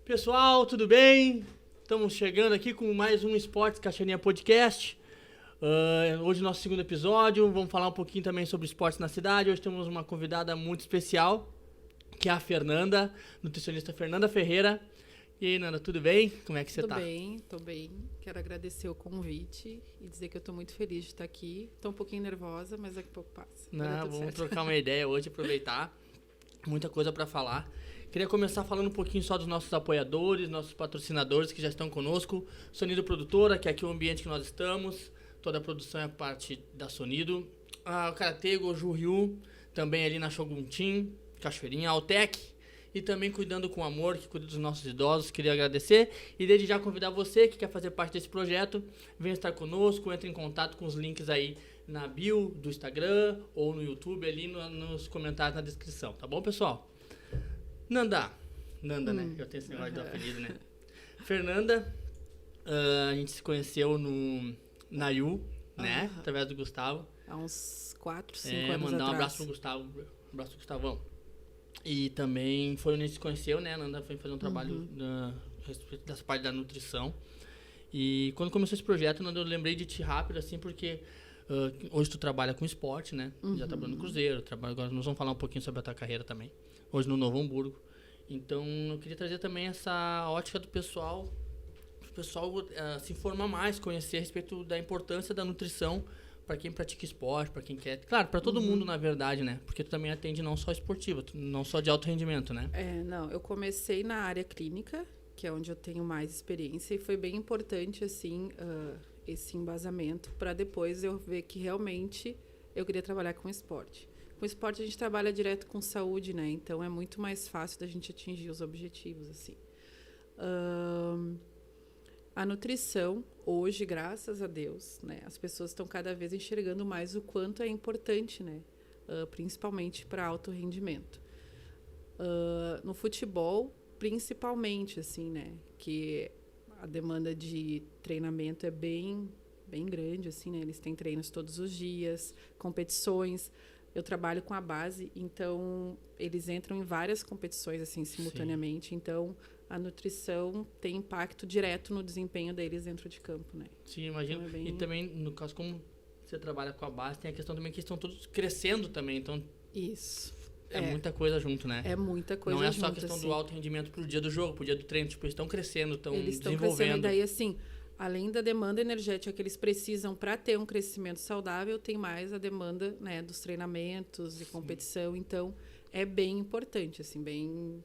Pessoal, tudo bem? Estamos chegando aqui com mais um Esportes Caixeirinha Podcast. Hoje nosso segundo episódio, vamos falar um pouquinho também sobre esportes na cidade. Hoje temos uma convidada muito especial, que é a Fernanda, nutricionista Fernanda Ferreira. E aí, Nanda, tudo bem? Como é que você tá? Tô bem. Quero agradecer o convite e dizer que eu tô muito feliz de estar aqui. Tô um pouquinho nervosa, mas daqui a pouco passa. Vamos trocar uma ideia hoje, aproveitar. Muita coisa para falar. Queria começar falando um pouquinho só dos nossos apoiadores, nossos patrocinadores que já estão conosco. Sonido Produtora, que é aqui o ambiente que nós estamos. Toda a produção é parte da Sonido. O Karatê, Goju Ryu, também ali na Shogun Team, Cachoeirinha, Altec. E também Cuidando com Amor, que cuida dos nossos idosos. Queria agradecer e desde já convidar você que quer fazer parte desse projeto, venha estar conosco, entre em contato com os links aí na bio do Instagram ou no YouTube ali nos comentários na descrição, tá bom, pessoal? Nanda, né? Eu tenho esse negócio de apelido, né? Fernanda, a gente se conheceu na IU, né? Através do Gustavo. Há uns 4, 5 anos atrás. Mandar um abraço pro Gustavo, Gustavão. E também foi onde a gente se conheceu, né? A Nanda foi fazer um trabalho a respeito dessa parte da nutrição. E quando começou esse projeto, Nanda, eu lembrei de ti rápido, assim, porque hoje tu trabalha com esporte, né? Já trabalhou no Cruzeiro, agora nós vamos falar um pouquinho sobre a tua carreira também. Hoje no Novo Hamburgo. Então, eu queria trazer também essa ótica do pessoal, para o pessoal se informar mais, conhecer a respeito da importância da nutrição para quem pratica esporte, para quem quer... Claro, para todo mundo, na verdade, né? Porque tu também atende não só esportiva, não só de alto rendimento, né? Eu comecei na área clínica, que é onde eu tenho mais experiência, e foi bem importante, assim, esse embasamento, para depois eu ver que realmente eu queria trabalhar com esporte. Com esporte a gente trabalha direto com saúde, né? Então é muito mais fácil da gente atingir os objetivos, assim. A nutrição, hoje, graças a Deus, né? As pessoas estão cada vez enxergando mais o quanto é importante, né? Principalmente para alto rendimento. No futebol, principalmente, assim, né? Que a demanda de treinamento é bem grande, assim, né? Eles têm treinos todos os dias, competições. Eu trabalho com a base, então eles entram em várias competições assim simultaneamente. Sim. Então a nutrição tem impacto direto no desempenho deles dentro de campo, né? Sim, imagino. Então, E também, no caso, como você trabalha com a base, tem a questão também que estão todos crescendo também. Então, isso. É muita coisa junto, né? É muita coisa junto. Não é só a questão do alto rendimento pro dia do jogo, pro dia do treino. Tipo, eles estão crescendo, estão desenvolvendo. Crescendo, e daí, assim, além da demanda energética que eles precisam para ter um crescimento saudável, tem mais a demanda, né, dos treinamentos e competição. Então, é bem importante, assim, bem...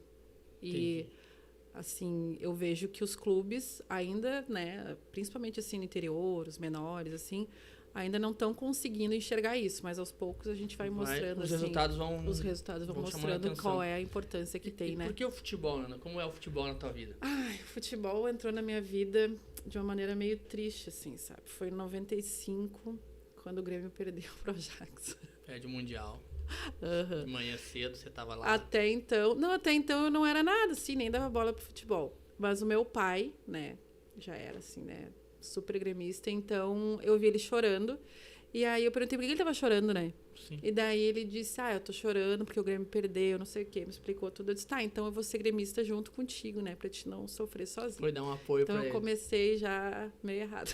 E, assim, eu vejo que os clubes ainda, né, principalmente, assim, no interior, os menores, assim, ainda não estão conseguindo enxergar isso, mas aos poucos a gente vai mostrando, os resultados vão mostrando qual é a importância que tem, né? Por que o futebol, Ana? Como é o futebol na tua vida? O futebol entrou na minha vida de uma maneira meio triste, assim, sabe? Foi em 95, quando o Grêmio perdeu pro Ajax. Perde o Mundial. De manhã cedo, você tava lá. Até então eu não era nada, assim, nem dava bola pro futebol. Mas o meu pai, né, já era, assim, né, super gremista, então eu vi ele chorando. E aí eu perguntei por que ele tava chorando, né? Sim. E daí ele disse, eu tô chorando porque o Grêmio perdeu, não sei o quê. Me explicou tudo. Eu disse, então eu vou ser gremista junto contigo, né? Pra te não sofrer sozinho. Foi dar um apoio pra ele. Então eu comecei já meio errado.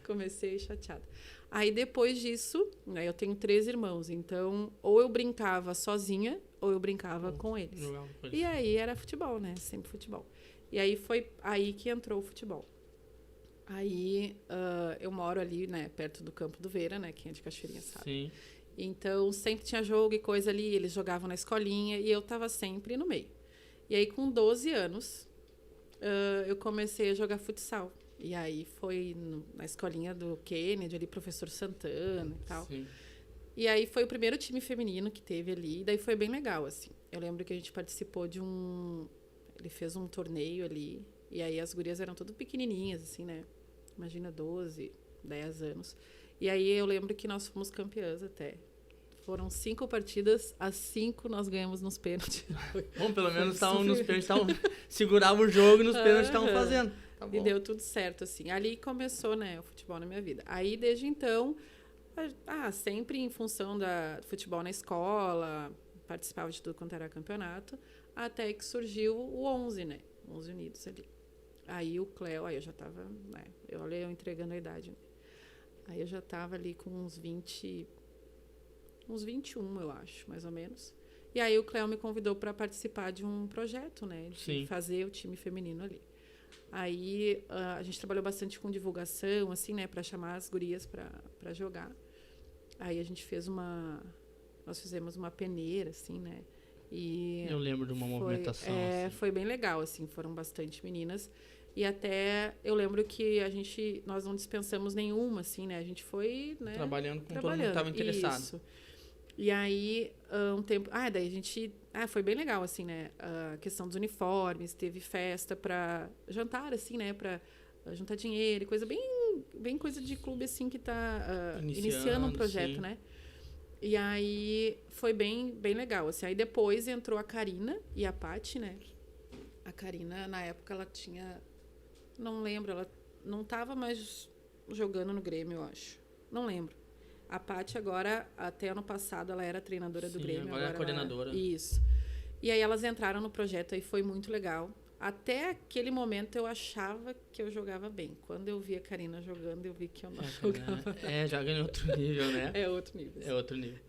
Comecei chateada. Aí depois disso, né, eu tenho 3 irmãos. Então, ou eu brincava sozinha, ou eu brincava com eles. E aí era futebol, né? Sempre futebol. E aí foi aí que entrou o futebol. Aí eu moro ali, né, perto do Campo do Veira, né, quem é de Cachoeirinha sabe. Sim. Então sempre tinha jogo e coisa ali, eles jogavam na escolinha e eu tava sempre no meio. E aí com 12 anos eu comecei a jogar futsal. E aí foi na escolinha do Kennedy, ali, professor Santana e tal. Sim. E aí foi o primeiro time feminino que teve ali, e daí foi bem legal, assim. Eu lembro que a gente participou de ele fez um torneio ali. E aí as gurias eram tudo pequenininhas, assim, né? Imagina, 12, 10 anos. E aí eu lembro que nós fomos campeãs até. Foram 5 partidas, as 5 nós ganhamos nos pênaltis. Bom, pelo menos estavam nos pênaltis, seguravam o jogo e nos pênaltis estavam fazendo. Tá bom. E deu tudo certo, assim. Ali começou, né, o futebol na minha vida. Aí, desde então, sempre em função do futebol na escola, participava de tudo quanto era campeonato. até que surgiu o 11, né? 11 Unidos ali. Aí o Cléo, aí eu já tava, né? Olha, eu entregando a idade, né? Aí eu já tava ali com uns 21, eu acho, mais ou menos. E aí o Cléo me convidou para participar de um projeto, né? De Sim. fazer o time feminino ali. Aí a gente trabalhou bastante com divulgação, assim, né? Para chamar as gurias para jogar. Aí a gente nós fizemos uma peneira, assim, né? E eu lembro de uma movimentação. Assim. Foi bem legal, assim, foram bastante meninas. E até eu lembro que nós não dispensamos nenhuma, assim, né? A gente foi, né? Trabalhando com todo mundo que estava interessado. Isso. E aí, um tempo... daí a gente... foi bem legal, assim, né? A questão dos uniformes, teve festa para jantar, assim, né? Para juntar dinheiro e coisa bem coisa de clube, assim, que tá iniciando um projeto, sim. Né? E aí, foi bem legal, assim. Aí depois entrou a Karina e a Paty, né? A Karina, na época, ela tinha... Não lembro, ela não estava mais jogando no Grêmio, eu acho. Não lembro. A Paty agora, até ano passado, ela era treinadora do Grêmio. Agora é a coordenadora. Isso. E aí elas entraram no projeto, aí foi muito legal. Até aquele momento eu achava que eu jogava bem. Quando eu vi a Karina jogando, eu vi que eu não jogava bem. Joga em outro nível, né? É outro nível. É outro nível.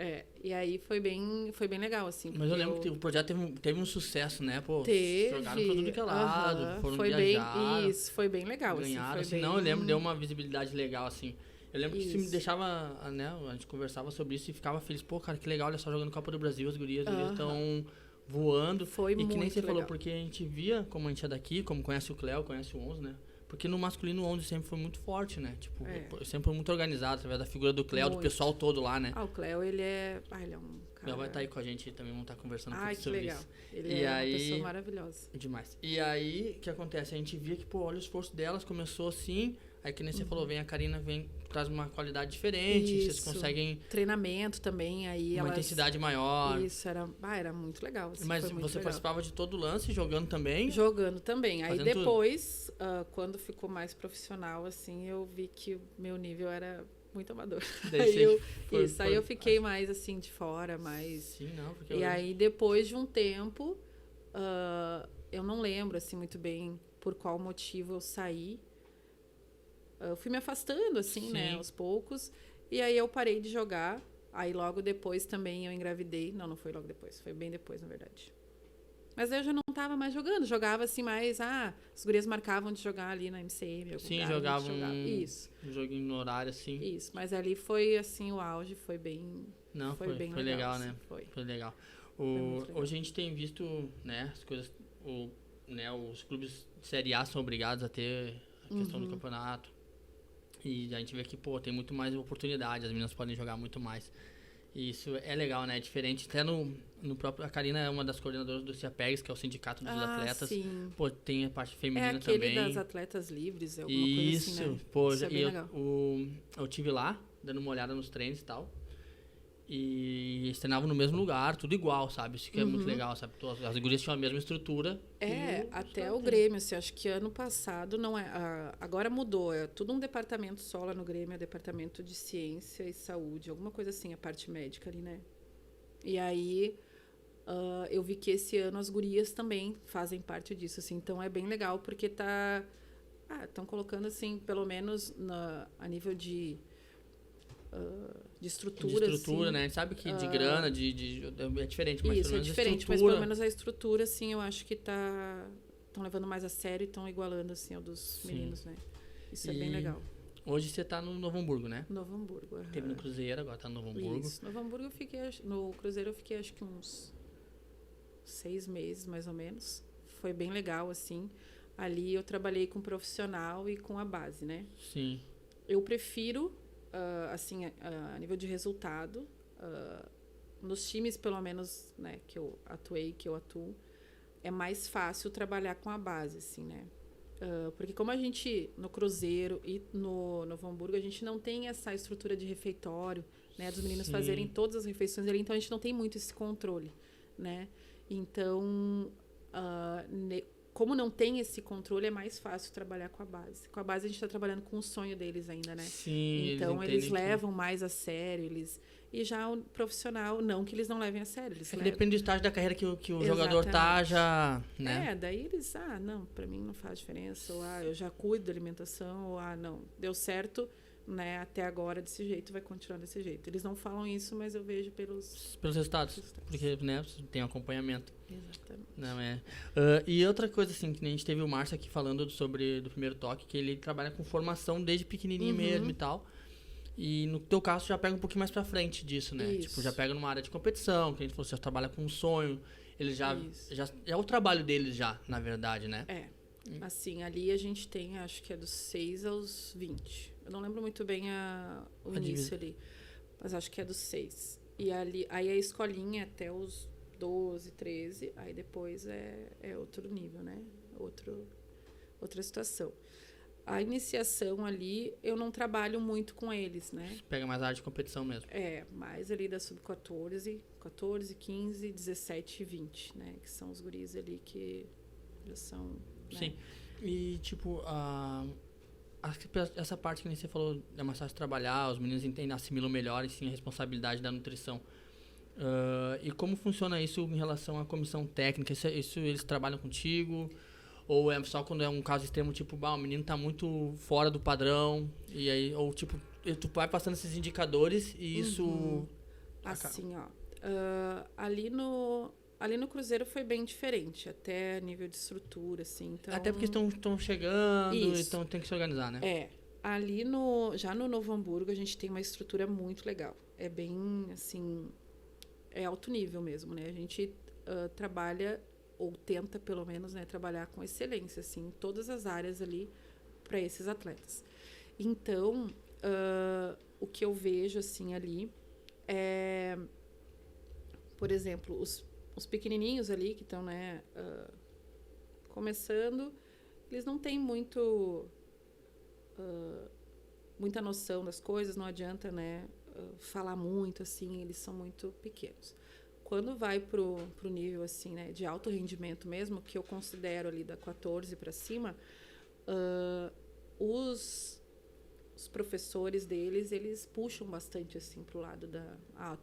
E aí foi bem legal, assim. Mas eu lembro que o projeto teve um sucesso, né? Pô, jogaram pra tudo que é lado, foram foi viajar. Isso, foi bem legal. Ganharam, assim, não, eu lembro, deu uma visibilidade legal, assim. Eu lembro isso. que isso me deixava, né? A gente conversava sobre isso e ficava feliz. Pô, cara, que legal, olha só, jogando Copa do Brasil, as gurias estão voando. Foi muito que nem você legal. falou, porque a gente via, como a gente é daqui, como conhece o Cléo, conhece o 11, né? Porque no masculino o 11 sempre foi muito forte, né? Tipo, sempre foi muito organizado, através da figura do Cléo, do pessoal todo lá, né? O Cléo, ele é um cara... Cléo vai estar aí com a gente também, vamos estar conversando um pouco sobre legal. isso. Ele é uma pessoa maravilhosa. Demais. E aí, o que acontece? A gente via que, pô, olha o esforço delas, começou assim, aí que nem você falou, a Karina traz uma qualidade diferente, vocês conseguem... Treinamento também, aí uma intensidade maior. Isso, era muito legal. Assim, mas você participava de todo o lance, jogando também? Jogando também. Aí depois, quando ficou mais profissional, assim, eu vi que o meu nível era muito amador. Aí eu fiquei mais, assim, de fora, mais... Sim, não, porque... E aí, depois de um tempo, eu não lembro, assim, muito bem por qual motivo eu saí. Eu fui me afastando, assim, né, aos poucos. E aí eu parei de jogar. Aí logo depois também eu engravidei. Não foi logo depois, foi bem depois, na verdade. Mas aí eu já não estava mais jogando. Jogava assim mais... as gurias marcavam de jogar ali na MCM. Sim, jogavam Isso. Um joguinho no horário, assim. Isso, mas ali foi, assim, o auge. Foi bem... Não, foi bem legal, assim, né? Foi legal. Hoje a gente tem visto, né, as coisas... os clubes de Série A são obrigados a ter a questão do campeonato. E a gente vê que, pô, tem muito mais oportunidade, as meninas podem jogar muito mais. E isso é legal, né? É diferente. Até no próprio... A Karina é uma das coordenadoras do CIAPEGS, que é o Sindicato dos Atletas. Sim. Pô, tem a parte feminina aquele também. das atletas livres, alguma coisa assim, né? Pô, isso é bem legal. Eu tive lá, dando uma olhada nos treinos e tal. E eles treinavam no mesmo lugar, tudo igual, sabe? Isso que é muito legal, sabe? As gurias tinham a mesma estrutura. Até o Grêmio, assim, acho que ano passado não é... agora mudou, é tudo um departamento só lá no Grêmio, é departamento de ciência e saúde, alguma coisa assim, a parte médica ali, né? E aí, eu vi que esse ano as gurias também fazem parte disso, assim, então é bem legal, porque estão colocando, assim, pelo menos a nível de estrutura, assim, né? A gente sabe que de grana, é diferente, mas isso, pelo menos é diferente, estrutura... mas pelo menos a estrutura, assim, eu acho que estão levando mais a sério e estão igualando, assim, ao dos meninos, né? Isso é bem legal. Hoje você tá no Novo Hamburgo, né? Novo Hamburgo, Teve no Cruzeiro, agora tá no Novo Hamburgo. Isso, Novo Hamburgo no Cruzeiro eu fiquei acho que uns 6 meses, mais ou menos. Foi bem legal, assim. Ali eu trabalhei com o profissional e com a base, né? Sim. Eu prefiro... assim, a nível de resultado, nos times, pelo menos, né, que eu atuo, é mais fácil trabalhar com a base, assim, né? Porque como a gente, no Cruzeiro e no Novo Hamburgo, a gente não tem essa estrutura de refeitório, né, dos meninos fazerem todas as refeições ali, então a gente não tem muito esse controle, né? Então, como não tem esse controle, é mais fácil trabalhar com a base. Com a base a gente está trabalhando com o sonho deles ainda, né? Sim, então eles levam mais a sério, e já o profissional, não que eles não levem a sério, eles levam. Depende do estágio da carreira que o jogador tá já, né? Daí eles, não, pra mim não faz diferença, ou eu já cuido da alimentação, ou não, deu certo, né, até agora desse jeito, vai continuar desse jeito. Eles não falam isso, mas eu vejo pelos resultados, porque, né, tem acompanhamento. Exatamente. Não é. E outra coisa, assim, que a gente teve o Márcio aqui falando do primeiro toque, que ele trabalha com formação desde pequenininho mesmo e tal. E no teu caso, já pega um pouquinho mais pra frente disso, né? Isso. Tipo, já pega numa área de competição, que a gente falou, você já trabalha com um sonho. Eles já é o trabalho deles já, na verdade, né? Assim, ali a gente tem, acho que é dos 6 aos 20. Eu não lembro muito bem o início ali, mas acho que é dos 6. E aí a escolinha até os 12, 13, aí depois é outro nível, né? Outra situação. A iniciação ali, eu não trabalho muito com eles, né? Você pega mais a área de competição mesmo. Mais ali da sub-14, 14, 15, 17 e 20, né? Que são os guris ali que já são... Né? Sim. E, tipo, essa parte que você falou é mais fácil trabalhar, os meninos assimilam melhor e sim a responsabilidade da nutrição. E como funciona isso em relação à comissão técnica? Isso eles trabalham contigo? Ou é só quando é um caso extremo, tipo, o menino tá muito fora do padrão, e aí, ou tipo, tu vai passando esses indicadores e isso... Assim, ali no Cruzeiro foi bem diferente, até nível de estrutura, assim, então... Até porque estão chegando, então tem que se organizar, né? Ali já no Novo Hamburgo a gente tem uma estrutura muito legal, é bem, assim, é alto nível mesmo, né? A gente trabalha... ou tenta, pelo menos, né, trabalhar com excelência, assim, em todas as áreas ali para esses atletas. Então, o que eu vejo, assim, ali é, por exemplo, os pequenininhos ali que estão, né, começando, eles não têm muita noção das coisas, não adianta, né, falar muito, assim, eles são muito pequenos. Quando vai pro nível, assim, né, de alto rendimento mesmo, que eu considero ali da 14 para cima, os professores deles, eles puxam bastante, assim, pro lado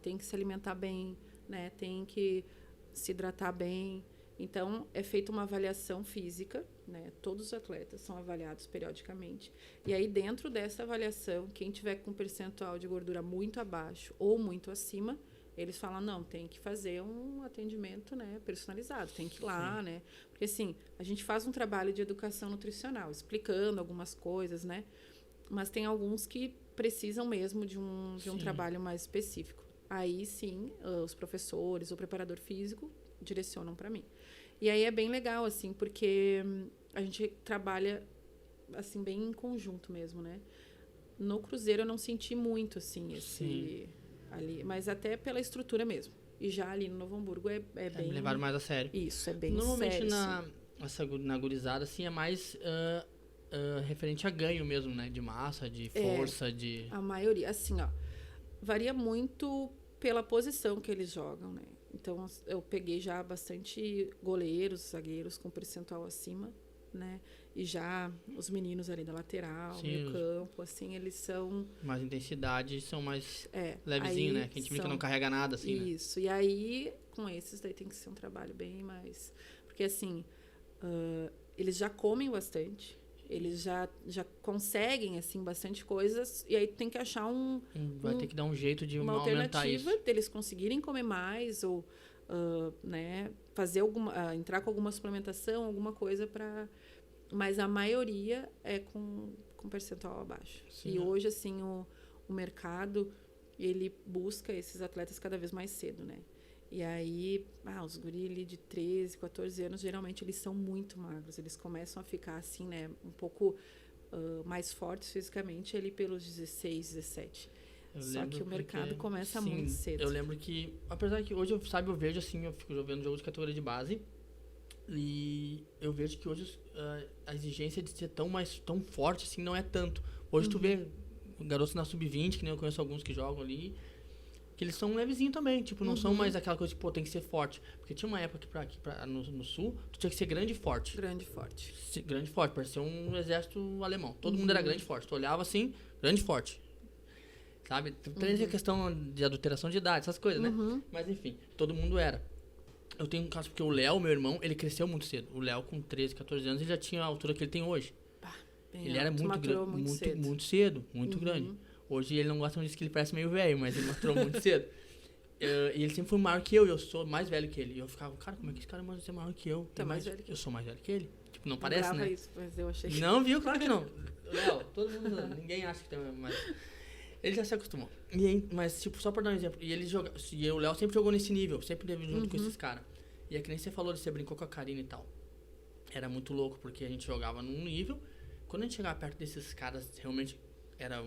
tem que se alimentar bem, né, tem que se hidratar bem. Então, é feita uma avaliação física, né, todos os atletas são avaliados periodicamente. E aí, dentro dessa avaliação, quem tiver com percentual de gordura muito abaixo ou muito acima, eles falam, não, tem que fazer um atendimento, né, personalizado, tem que ir lá, né? Porque, assim, a gente faz um trabalho de educação nutricional, explicando algumas coisas, né? Mas tem alguns que precisam mesmo de um trabalho mais específico. Aí, sim, os professores, o preparador físico direcionam para mim. E aí é bem legal, assim, porque a gente trabalha, assim, bem em conjunto mesmo, né? No Cruzeiro eu não senti muito, assim, ali, mas até pela estrutura mesmo. E já ali no Novo Hamburgo é bem... Levaram mais a sério. Isso, é bem normalmente sério. na gurizada, assim, é mais referente a ganho mesmo, né? De massa, de força, de... A maioria, assim, varia muito pela posição que eles jogam, né? Então, eu peguei já bastante goleiros, zagueiros com percentual acima, né? E já os meninos ali da lateral, meio campo, assim, eles são... Mais intensidade, são mais levezinho, né? Que a gente que não carrega nada, assim, né? Isso. E aí, com esses, daí tem que ser um trabalho bem mais... Porque, assim, eles já comem bastante, eles já conseguem, assim, bastante coisas, e aí tem que achar vai ter que dar um jeito de uma aumentar isso. alternativa deles conseguirem comer mais, ou, né, fazer entrar com alguma suplementação, alguma coisa para... Mas a maioria é com percentual abaixo. Sim, e hoje, assim, o mercado, ele busca esses atletas cada vez mais cedo, né? E aí, os guris ali de 13, 14 anos, geralmente eles são muito magros. Eles começam a ficar, assim, né, um pouco mais fortes fisicamente ali pelos 16, 17. Só que o mercado começa muito cedo. Eu lembro que, apesar que hoje, eu vejo, assim, eu fico vendo jogo de categoria de base, e eu vejo que hoje a exigência de ser tão forte assim não é tanto. Hoje tu vê garotos na sub-20, que nem eu conheço alguns que jogam ali, Que eles são levezinhos também. Tipo, não são mais aquela coisa de, pô, tem que ser forte. Porque tinha uma época que no sul, tu tinha que ser grande e forte. Grande e forte. Grande e forte, parecia um exército alemão. Todo mundo era grande e forte. Tu olhava assim, grande e forte. Sabe? Tem a questão de adulteração de idade, essas coisas, né? Mas enfim, todo mundo era. Eu tenho um caso porque o Léo, meu irmão, ele cresceu muito cedo. O Léo, com 13, 14 anos, ele já tinha a altura que ele tem hoje. Ele era muito grande, muito cedo, muito grande. Hoje ele não gosta muito disso, que ele parece meio velho, mas ele maturou muito cedo. E ele sempre foi maior que eu sou mais velho que ele. E eu ficava, cara, como é que esse cara pode ser maior que eu? Tá mais velho que eu sou mais velho que ele. Tipo, não parece, né? Isso, mas eu achei que... Não, viu? Claro que não. Léo, todo mundo, ninguém acha que tem, mas... Ele já se acostumou. E aí, mas, tipo, só pra dar um exemplo. E o Léo sempre jogou nesse nível, sempre teve junto com esses caras. E é que nem você falou, você brincou com a Karina e tal. Era muito louco, porque a gente jogava num nível. Quando a gente chegava perto desses caras, realmente era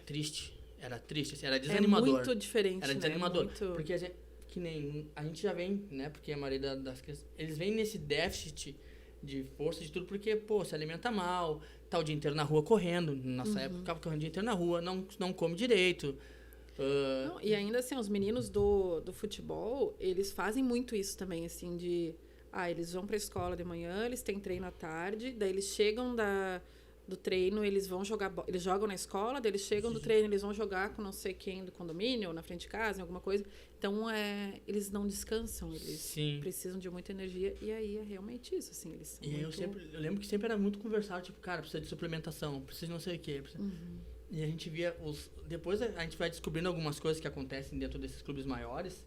triste. Era triste, assim, era desanimador. É muito diferente, era desanimador. Né? Muito... Porque a gente já vem, né? Porque a maioria das crianças, eles vêm nesse déficit de força, de tudo, porque, pô, se alimenta mal, tá o dia inteiro na rua correndo. Nossa época, ficava correndo o dia inteiro na rua, não come direito. Não, e ainda assim, os meninos do futebol, eles fazem muito isso também, assim, de... eles vão pra escola de manhã, eles têm treino à tarde, daí eles chegam do treino, eles vão jogar... Eles jogam na escola, daí eles chegam do treino, eles vão jogar com não sei quem do condomínio, ou na frente de casa, em alguma coisa. Então, eles não descansam, eles precisam de muita energia, e aí é realmente isso, assim, eles são eu lembro que sempre era muito conversado, tipo, cara, precisa de suplementação, precisa de não sei o quê. E a gente via depois a gente vai descobrindo algumas coisas que acontecem dentro desses clubes maiores,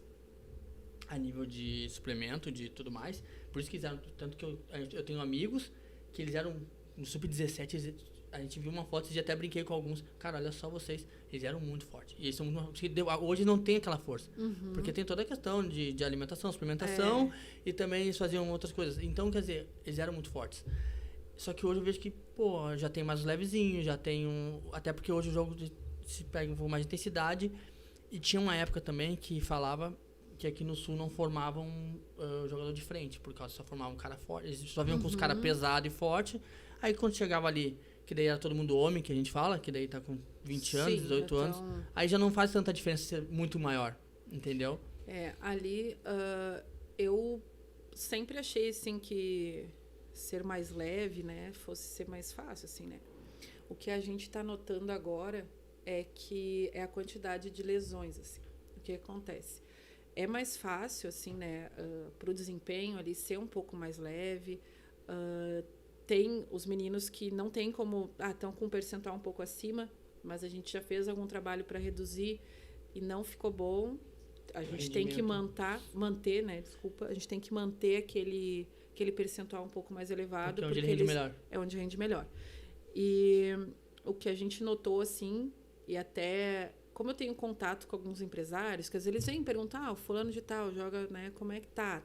a nível de suplemento, de tudo mais. Por isso que eles eram, tanto que eu tenho amigos que eles eram no sub-17, a gente viu uma foto e até brinquei com alguns. Cara, olha só vocês, eles eram muito fortes. E eles são muito, hoje não tem aquela força. Porque tem toda a questão de alimentação, suplementação, e também eles faziam outras coisas. Então, quer dizer, eles eram muito fortes. Só que hoje eu vejo que, pô, já tem mais levezinho, já tem até porque hoje o jogo se pega um pouco mais de intensidade. E tinha uma época também que falava que aqui no Sul não formavam jogador de frente, por causa só formavam um cara forte. Eles só vinham com os caras pesados e fortes. Aí quando chegava ali, que daí era todo mundo homem, que a gente fala, que daí tá com 20 anos, 18 anos, aí já não faz tanta diferença ser muito maior, entendeu? Ali eu sempre achei, assim, que ser mais leve, né, fosse ser mais fácil, assim, né. O que a gente tá notando agora é que é a quantidade de lesões, assim. O que acontece? É mais fácil, assim, né, pro desempenho ali ser um pouco mais leve. Tem os meninos que não tem como... estão com um percentual um pouco acima, mas a gente já fez algum trabalho para reduzir e não ficou bom. A gente tem que manter, né? Desculpa. A gente tem que manter aquele percentual um pouco mais elevado. Porque é onde ele rende melhor. É onde rende melhor. E o que a gente notou, assim, e até... Como eu tenho contato com alguns empresários, que às vezes eles vêm perguntar, o fulano de tal joga, né? Como é que tá?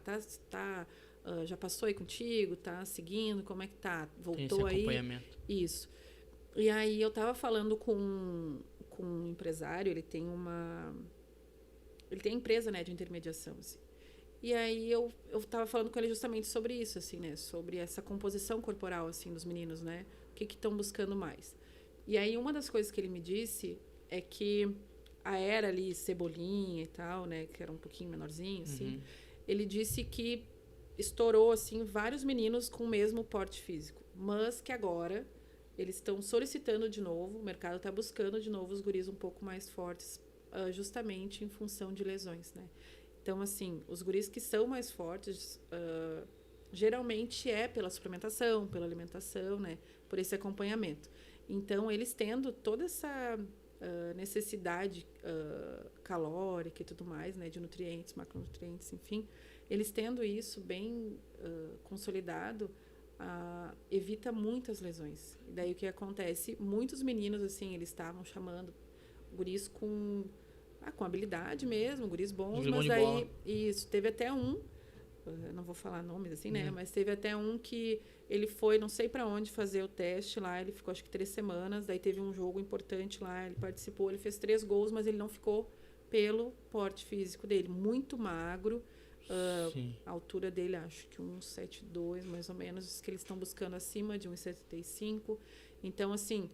Já passou aí contigo? Tá seguindo? Como é que tá? Voltou aí? Acompanhamento. Isso. E aí eu tava falando com um empresário, ele tem empresa, né, de intermediação, assim. E aí eu tava falando com ele justamente sobre isso, assim, né? Sobre essa composição corporal, assim, dos meninos, né? O que estão buscando mais. E aí uma das coisas que ele me disse é que a era ali, Cebolinha e tal, né? Que era um pouquinho menorzinho, assim. Ele disse que estourou, assim, vários meninos com o mesmo porte físico. Mas que agora eles estão solicitando de novo, o mercado está buscando de novo os guris um pouco mais fortes, justamente em função de lesões, né? Então, assim, os guris que são mais fortes, geralmente é pela suplementação, pela alimentação, né? Por esse acompanhamento. Então, eles tendo toda essa necessidade calórica e tudo mais, né? De nutrientes, macronutrientes, enfim. Eles tendo isso bem consolidado, evita muitas lesões. E daí o que acontece? Muitos meninos, assim, eles estavam chamando guris com habilidade mesmo, guris bons, mas daí isso, teve até não vou falar nomes assim, né? Mas teve até um que ele foi, não sei para onde, fazer o teste lá, ele ficou acho que 3 semanas, daí teve um jogo importante lá, ele participou, ele fez 3 gols, mas ele não ficou pelo porte físico dele, muito magro. A altura dele, acho que 1,72 mais ou menos, que eles estão buscando acima de 1,75. Então, assim,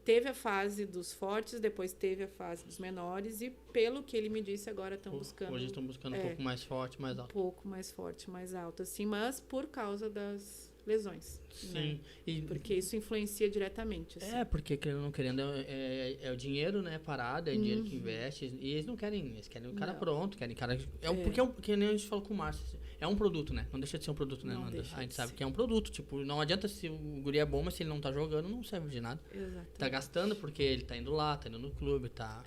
teve a fase dos fortes, depois teve a fase dos menores e, pelo que ele me disse, agora estão buscando... Hoje estão buscando um pouco mais forte, mais alto. Um pouco mais forte, mais alto, assim, mas por causa das lesões. Sim. Né? Porque isso influencia diretamente. Assim. Porque querendo ou não querendo, é o dinheiro, né, parado, é dinheiro que investe, e eles não querem, eles querem o cara pronto, querem cara... Porque que nem a gente falou com o Márcio, é um produto, né? Não deixa de ser um produto, né, Nanda? A gente sabe que é um produto, tipo, não adianta se o guri é bom, mas se ele não tá jogando, não serve de nada. Exato. Tá gastando porque ele tá indo lá, tá indo no clube, tá...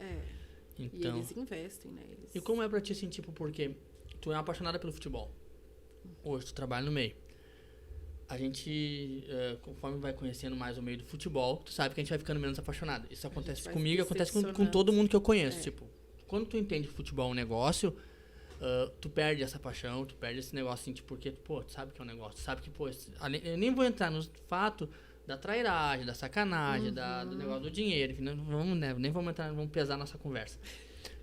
Então, e eles investem, né? E como é pra ti, assim, tipo, porque tu é uma apaixonada pelo futebol. Hoje tu trabalha no meio. A gente, conforme vai conhecendo mais o meio do futebol, tu sabe que a gente vai ficando menos apaixonado. Isso acontece comigo, acontece com todo mundo que eu conheço. Tipo, quando tu entende que futebol é um negócio, tu perde essa paixão, tu perde esse negócio assim, tipo, porque, pô, tu sabe que é um negócio, tu sabe que, pô, eu nem vou entrar no fato da trairagem, da sacanagem, do negócio do dinheiro, enfim, nem vamos entrar, vamos pesar nossa conversa.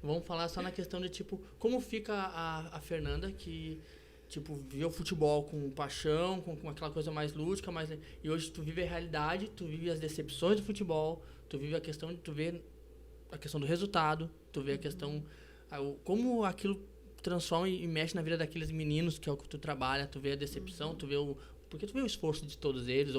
Vamos falar só na questão de, tipo, como fica a Fernanda que... Tipo, vê o futebol com paixão, com aquela coisa mais lúdica, e hoje tu vive a realidade, tu vive as decepções do futebol, tu vive tu vê a questão do resultado, tu vê a questão, como aquilo transforma e mexe na vida daqueles meninos que é o que tu trabalha, tu vê a decepção, tu vê porque tu vê o esforço de todos eles,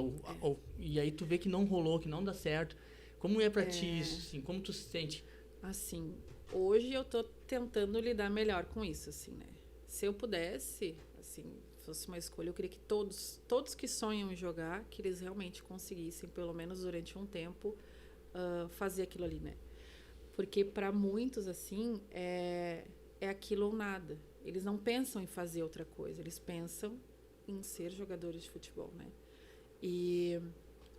e aí tu vê que não rolou, que não dá certo. Como é pra ti isso, assim, como tu se sente? Assim, hoje eu tô tentando lidar melhor com isso, assim, né? Se eu pudesse, assim, fosse uma escolha, eu queria que todos que sonham em jogar, que eles realmente conseguissem, pelo menos durante um tempo, fazer aquilo ali, né? Porque para muitos, assim, é aquilo ou nada. Eles não pensam em fazer outra coisa, eles pensam em ser jogadores de futebol, né? E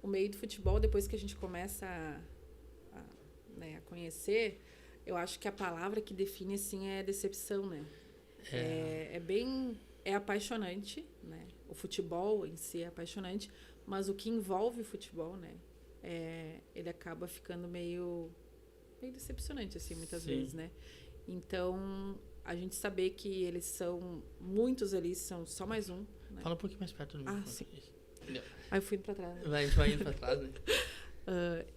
o meio do futebol, depois que a gente começa a conhecer, eu acho que a palavra que define, assim, é decepção, né? É apaixonante, né? O futebol em si é apaixonante, mas o que envolve o futebol, né? Ele acaba ficando meio decepcionante, assim, muitas vezes, né? Então, a gente saber que muitos ali são só mais um. Né? Fala um pouquinho mais perto do microfone. Sim. Entendeu? Aí eu fui indo pra trás. A gente vai indo pra trás, né?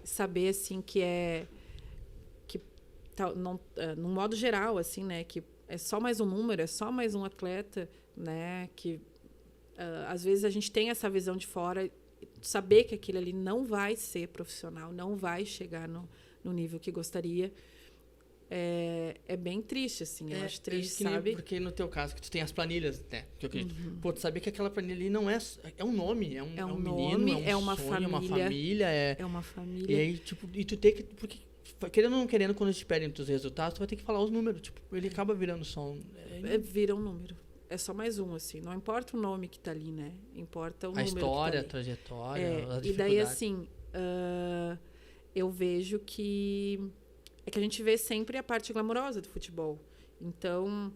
Saber, assim, que no modo geral, assim, né? Que é só mais um número, é só mais um atleta, né? Que às vezes a gente tem essa visão de fora, saber que aquilo ali não vai ser profissional, não vai chegar no nível que gostaria, é bem triste, assim. Eu acho triste, sabe? Porque no teu caso, que tu tem as planilhas, né? Que eu acredito. Pô, tu saber que aquela planilha ali não é um nome, é um menino, nome, é uma sonho, família, é uma família. E aí, tipo, e tu tem que... Porque, querendo ou não querendo, quando eles te pedem os resultados, tu vai ter que falar os números. Tipo, ele acaba virando só vira um número. É só mais um, assim. Não importa o nome que tá ali, né? Importa o número que tá ali. A história, a trajetória, as dificuldades. E daí, assim, eu vejo que... É que a gente vê sempre a parte glamurosa do futebol. Então,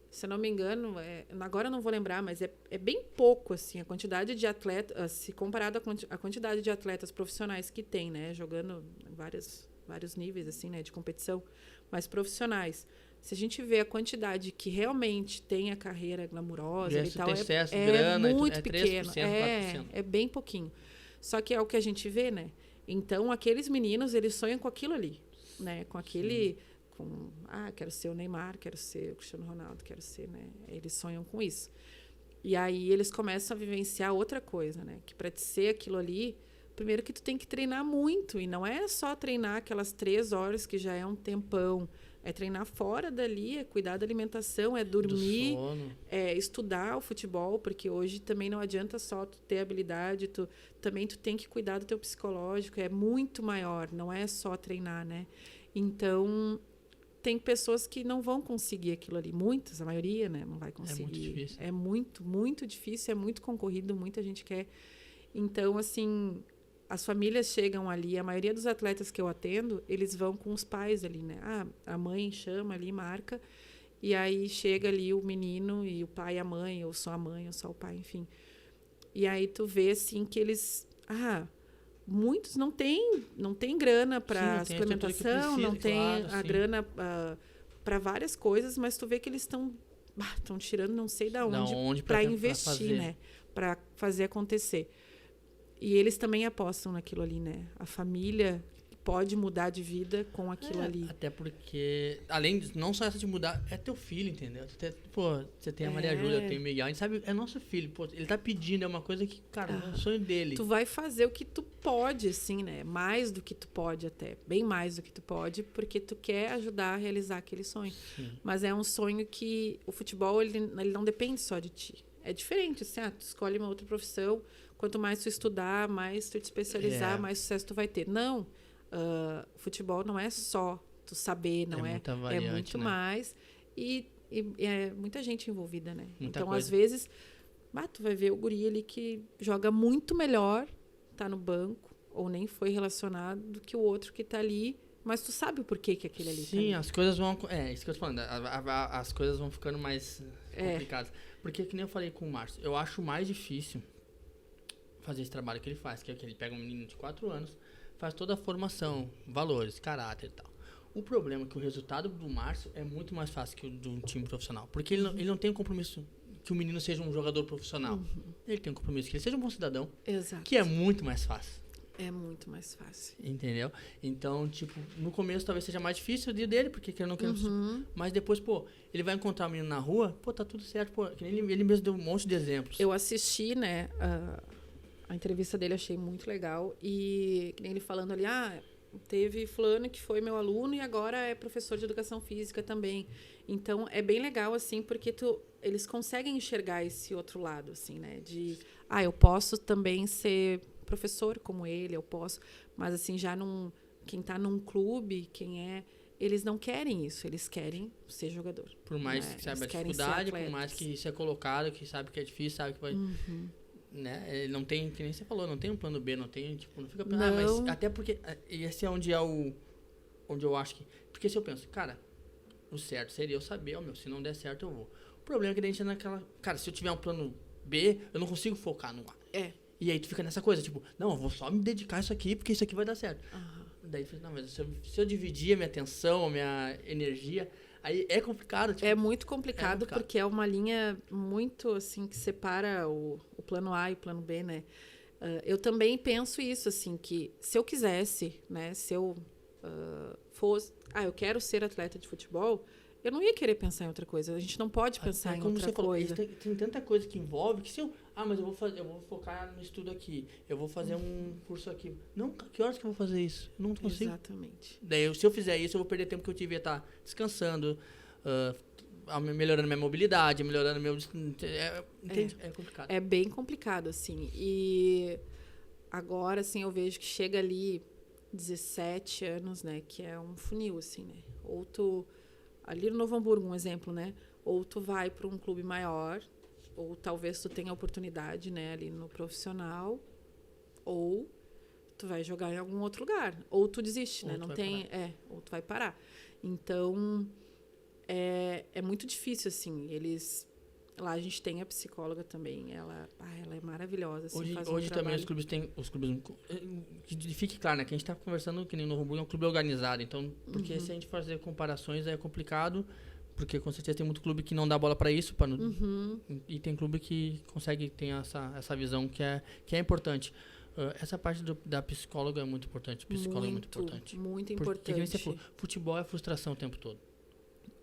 se eu não me engano, agora eu não vou lembrar, mas é bem pouco, assim, a quantidade de atletas, se comparado à quantidade de atletas profissionais que tem, né? Jogando em vários níveis, assim, né? De competição, mas profissionais. Se a gente vê a quantidade que realmente tem a carreira glamurosa e tal, grana, muito pequeno. 3%, 4%. É bem pouquinho. Só que é o que a gente vê, né? Então, aqueles meninos, eles sonham com aquilo ali, né? Com aquele... quero ser o Neymar, quero ser o Cristiano Ronaldo, quero ser, né? Eles sonham com isso. E aí, eles começam a vivenciar outra coisa, né? Que para ser aquilo ali, primeiro que tu tem que treinar muito. E não é só treinar aquelas 3 horas, que já é um tempão. É treinar fora dali, é cuidar da alimentação, é dormir, é estudar o futebol, porque hoje também não adianta só tu ter habilidade, também tu tem que cuidar do teu psicológico, é muito maior, não é só treinar, né? Então, tem pessoas que não vão conseguir aquilo ali, muitas, a maioria, né? Não vai conseguir. É muito difícil. É muito, muito difícil, é muito concorrido, muita gente quer. Então, assim... As famílias chegam ali, a maioria dos atletas que eu atendo, eles vão com os pais ali, né? A mãe chama ali, marca, e aí chega ali o menino e o pai e a mãe, ou só a mãe, ou só o pai, enfim. E aí tu vê, assim, que eles... muitos não têm grana para suplementação, não tem a grana para várias coisas, mas tu vê que eles estão tirando não sei da onde para investir, né? Para fazer acontecer. E eles também apostam naquilo ali, né? A família pode mudar de vida com aquilo ali. Até porque, além de não só essa de mudar, é teu filho, entendeu? Você tem a Maria Júlia, tem o Miguel, a gente sabe, é nosso filho, pô, ele tá pedindo, é uma coisa que, cara, é o sonho dele. Tu vai fazer o que tu pode, assim, né? Mais do que tu pode até, bem mais do que tu pode, porque tu quer ajudar a realizar aquele sonho. Sim. Mas é um sonho que o futebol, ele não depende só de ti. É diferente, assim, tu escolhe uma outra profissão, quanto mais tu estudar, mais tu te especializar, mais sucesso tu vai ter. Não, o futebol não é só tu saber, não é? É muito mais. E é muita gente envolvida, né? Muita então, coisa. às vezes, tu vai ver o guri ali que joga muito melhor, tá no banco, ou nem foi relacionado, do que o outro que tá ali, mas tu sabe o porquê que aquele ali tá ali. Sim, as coisas vão... isso que eu tô falando, as coisas vão ficando mais complicadas. Porque, que nem eu falei com o Márcio, eu acho mais difícil fazer esse trabalho que ele faz, que é que ele pega um menino de 4 anos, faz toda a formação, valores, caráter e tal. O problema é que o resultado do Márcio é muito mais fácil que o de um time profissional. Porque ele não tem um compromisso que o menino seja um jogador profissional. Ele tem um compromisso que ele seja um bom cidadão. Exato. Que é muito mais fácil. É muito mais fácil. Entendeu? Então, tipo, no começo talvez seja mais difícil o dia dele, porque ele não quer... Mas depois, ele vai encontrar o menino na rua, tá tudo certo. Que ele mesmo deu um monte de exemplos. Eu assisti, né, a entrevista dele, achei muito legal. E ele falando ali, teve fulano que foi meu aluno e agora é professor de educação física também. Então, é bem legal, assim, porque eles conseguem enxergar esse outro lado, assim, né? De, eu posso também ser professor como ele, eu posso. Mas, assim, quem tá num clube, eles não querem isso, eles querem ser jogador. Por mais que saiba a dificuldade, por mais que isso é colocado, que sabe que é difícil, sabe que vai... Né? Ele não tem, que nem você falou, não tem um plano B, não tem, tipo, não fica pensando, mas até porque, esse é onde eu acho que, porque se eu penso, cara, o certo seria eu saber, se não der certo eu vou. O problema é que a gente é naquela, cara, se eu tiver um plano B, eu não consigo focar no A. E aí tu fica nessa coisa, tipo, não, eu vou só me dedicar a isso aqui, porque isso aqui vai dar certo. Daí tu fica, não, mas se eu dividir a minha atenção, a minha energia, aí é complicado. Tipo, é muito complicado porque é uma linha muito, assim, que separa o plano A e o plano B, né? Eu também penso isso, assim, que se eu quisesse, né, se eu fosse... eu quero ser atleta de futebol, eu não ia querer pensar em outra coisa. A gente não pode pensar em outra coisa. Tem tanta coisa que envolve que se eu... mas eu vou focar no estudo aqui. Eu vou fazer um curso aqui. Não, que horas que eu vou fazer isso? Eu não consigo. Exatamente. Daí, se eu fizer isso, eu vou perder tempo que eu devia estar descansando, melhorando minha mobilidade, melhorando meu... Entende? É complicado. É bem complicado, assim. E agora, assim, eu vejo que chega ali 17 anos, né? Que é um funil, assim, né? Ou tu... Ali no Novo Hamburgo, um exemplo, né? Ou tu vai para um clube maior, ou talvez tu tenha oportunidade, né? Ali no profissional, ou tu vai jogar em algum outro lugar. Ou tu desiste, né? Não tem... ou tu vai parar. Então... É muito difícil, assim. Lá a gente tem a psicóloga também. Ela é maravilhosa. Assim, hoje também os clubes têm... Que fique claro, né? Que a gente está conversando que nem o Novo Hamburgo é um clube organizado. Então, porque se a gente fazer comparações é complicado. Porque com certeza tem muito clube que não dá bola para isso. E tem clube que consegue ter essa visão que é importante. Essa parte da psicóloga é muito importante. Psicóloga é muito importante. Muito importante. Porque você falou, futebol é frustração o tempo todo.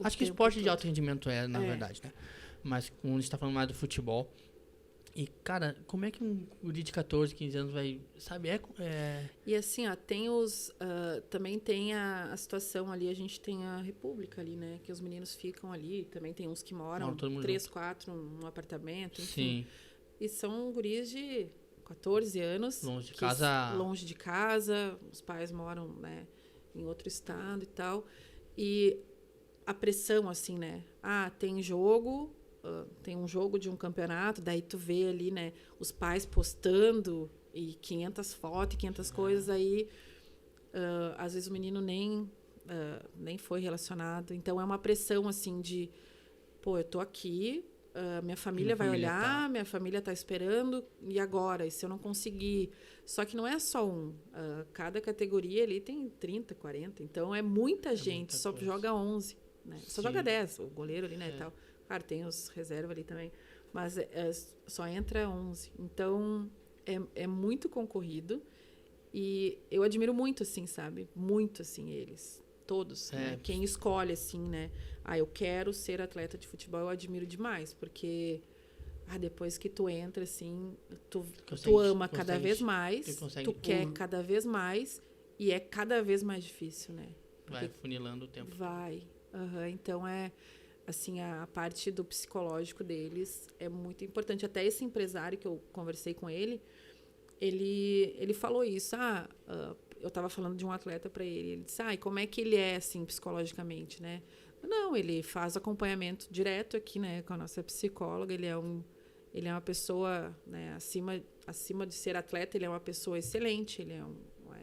Acho que esporte de alto rendimento na verdade, né? Mas quando a gente tá falando mais do futebol... E, cara, como é que um guri de 14, 15 anos vai... Sabe, E assim, tem também tem a situação ali, a gente tem a República ali, né? Que os meninos ficam ali, também tem uns que moram 3, 4 num apartamento, enfim. Sim. E são guris de 14 anos. Longe de casa. Os pais moram, né, em outro estado e tal. E... a pressão, assim, né? Tem jogo, tem um jogo de um campeonato, daí tu vê ali, né, os pais postando e 500 fotos, 500 coisas, aí às vezes o menino nem foi relacionado. Então, é uma pressão, assim, de, eu tô aqui, minha família vai olhar, minha família tá esperando, e agora? E se eu não conseguir? Só que não é só cada categoria ali tem 30, 40, então é muita gente, só joga 11. Né? Só joga 10, o goleiro ali, né, e tal. Claro, tem os reservas ali também, mas só entra 11. Então, é muito concorrido E eu admiro muito, assim, sabe? Muito, assim, eles. Todos. Né? Quem escolhe, assim, né? Eu quero ser atleta de futebol, eu admiro demais. Porque depois que tu entra, assim, tu ama cada vez mais, tu quer cada vez mais, e é cada vez mais difícil, né? Vai funilando o tempo. Vai. Então, assim, a parte do psicológico deles é muito importante. Até esse empresário que eu conversei com ele falou isso. Eu estava falando de um atleta para ele. Ele disse, e como é que ele é, assim, psicologicamente, né? Não, ele faz acompanhamento direto aqui, né, com a nossa psicóloga. Ele é uma pessoa, né, acima de ser atleta, ele é uma pessoa excelente, ele é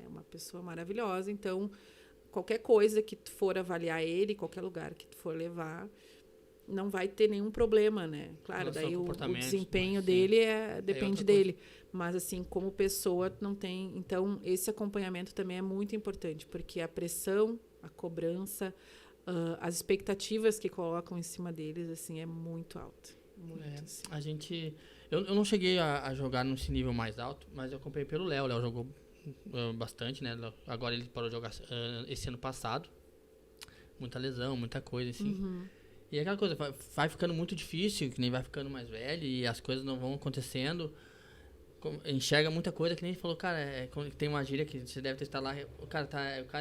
uma pessoa maravilhosa. Então, qualquer coisa que tu for avaliar ele, qualquer lugar que tu for levar, não vai ter nenhum problema, né? Claro, daí o desempenho dele depende dele. Mas, assim, como pessoa, não tem... Então, esse acompanhamento também é muito importante, porque a pressão, a cobrança, as expectativas que colocam em cima deles, assim, é muito alta. Muito, assim. Eu não cheguei a jogar nesse nível mais alto, mas eu acompanhei pelo Léo. O Léo jogou bastante, né? Agora ele parou de jogar esse ano passado. Muita lesão, muita coisa, assim. E aquela coisa, vai ficando muito difícil, que nem vai ficando mais velho e as coisas não vão acontecendo. Enxerga muita coisa, que nem a gente falou, cara, tem uma gíria que você deve testar lá, o cara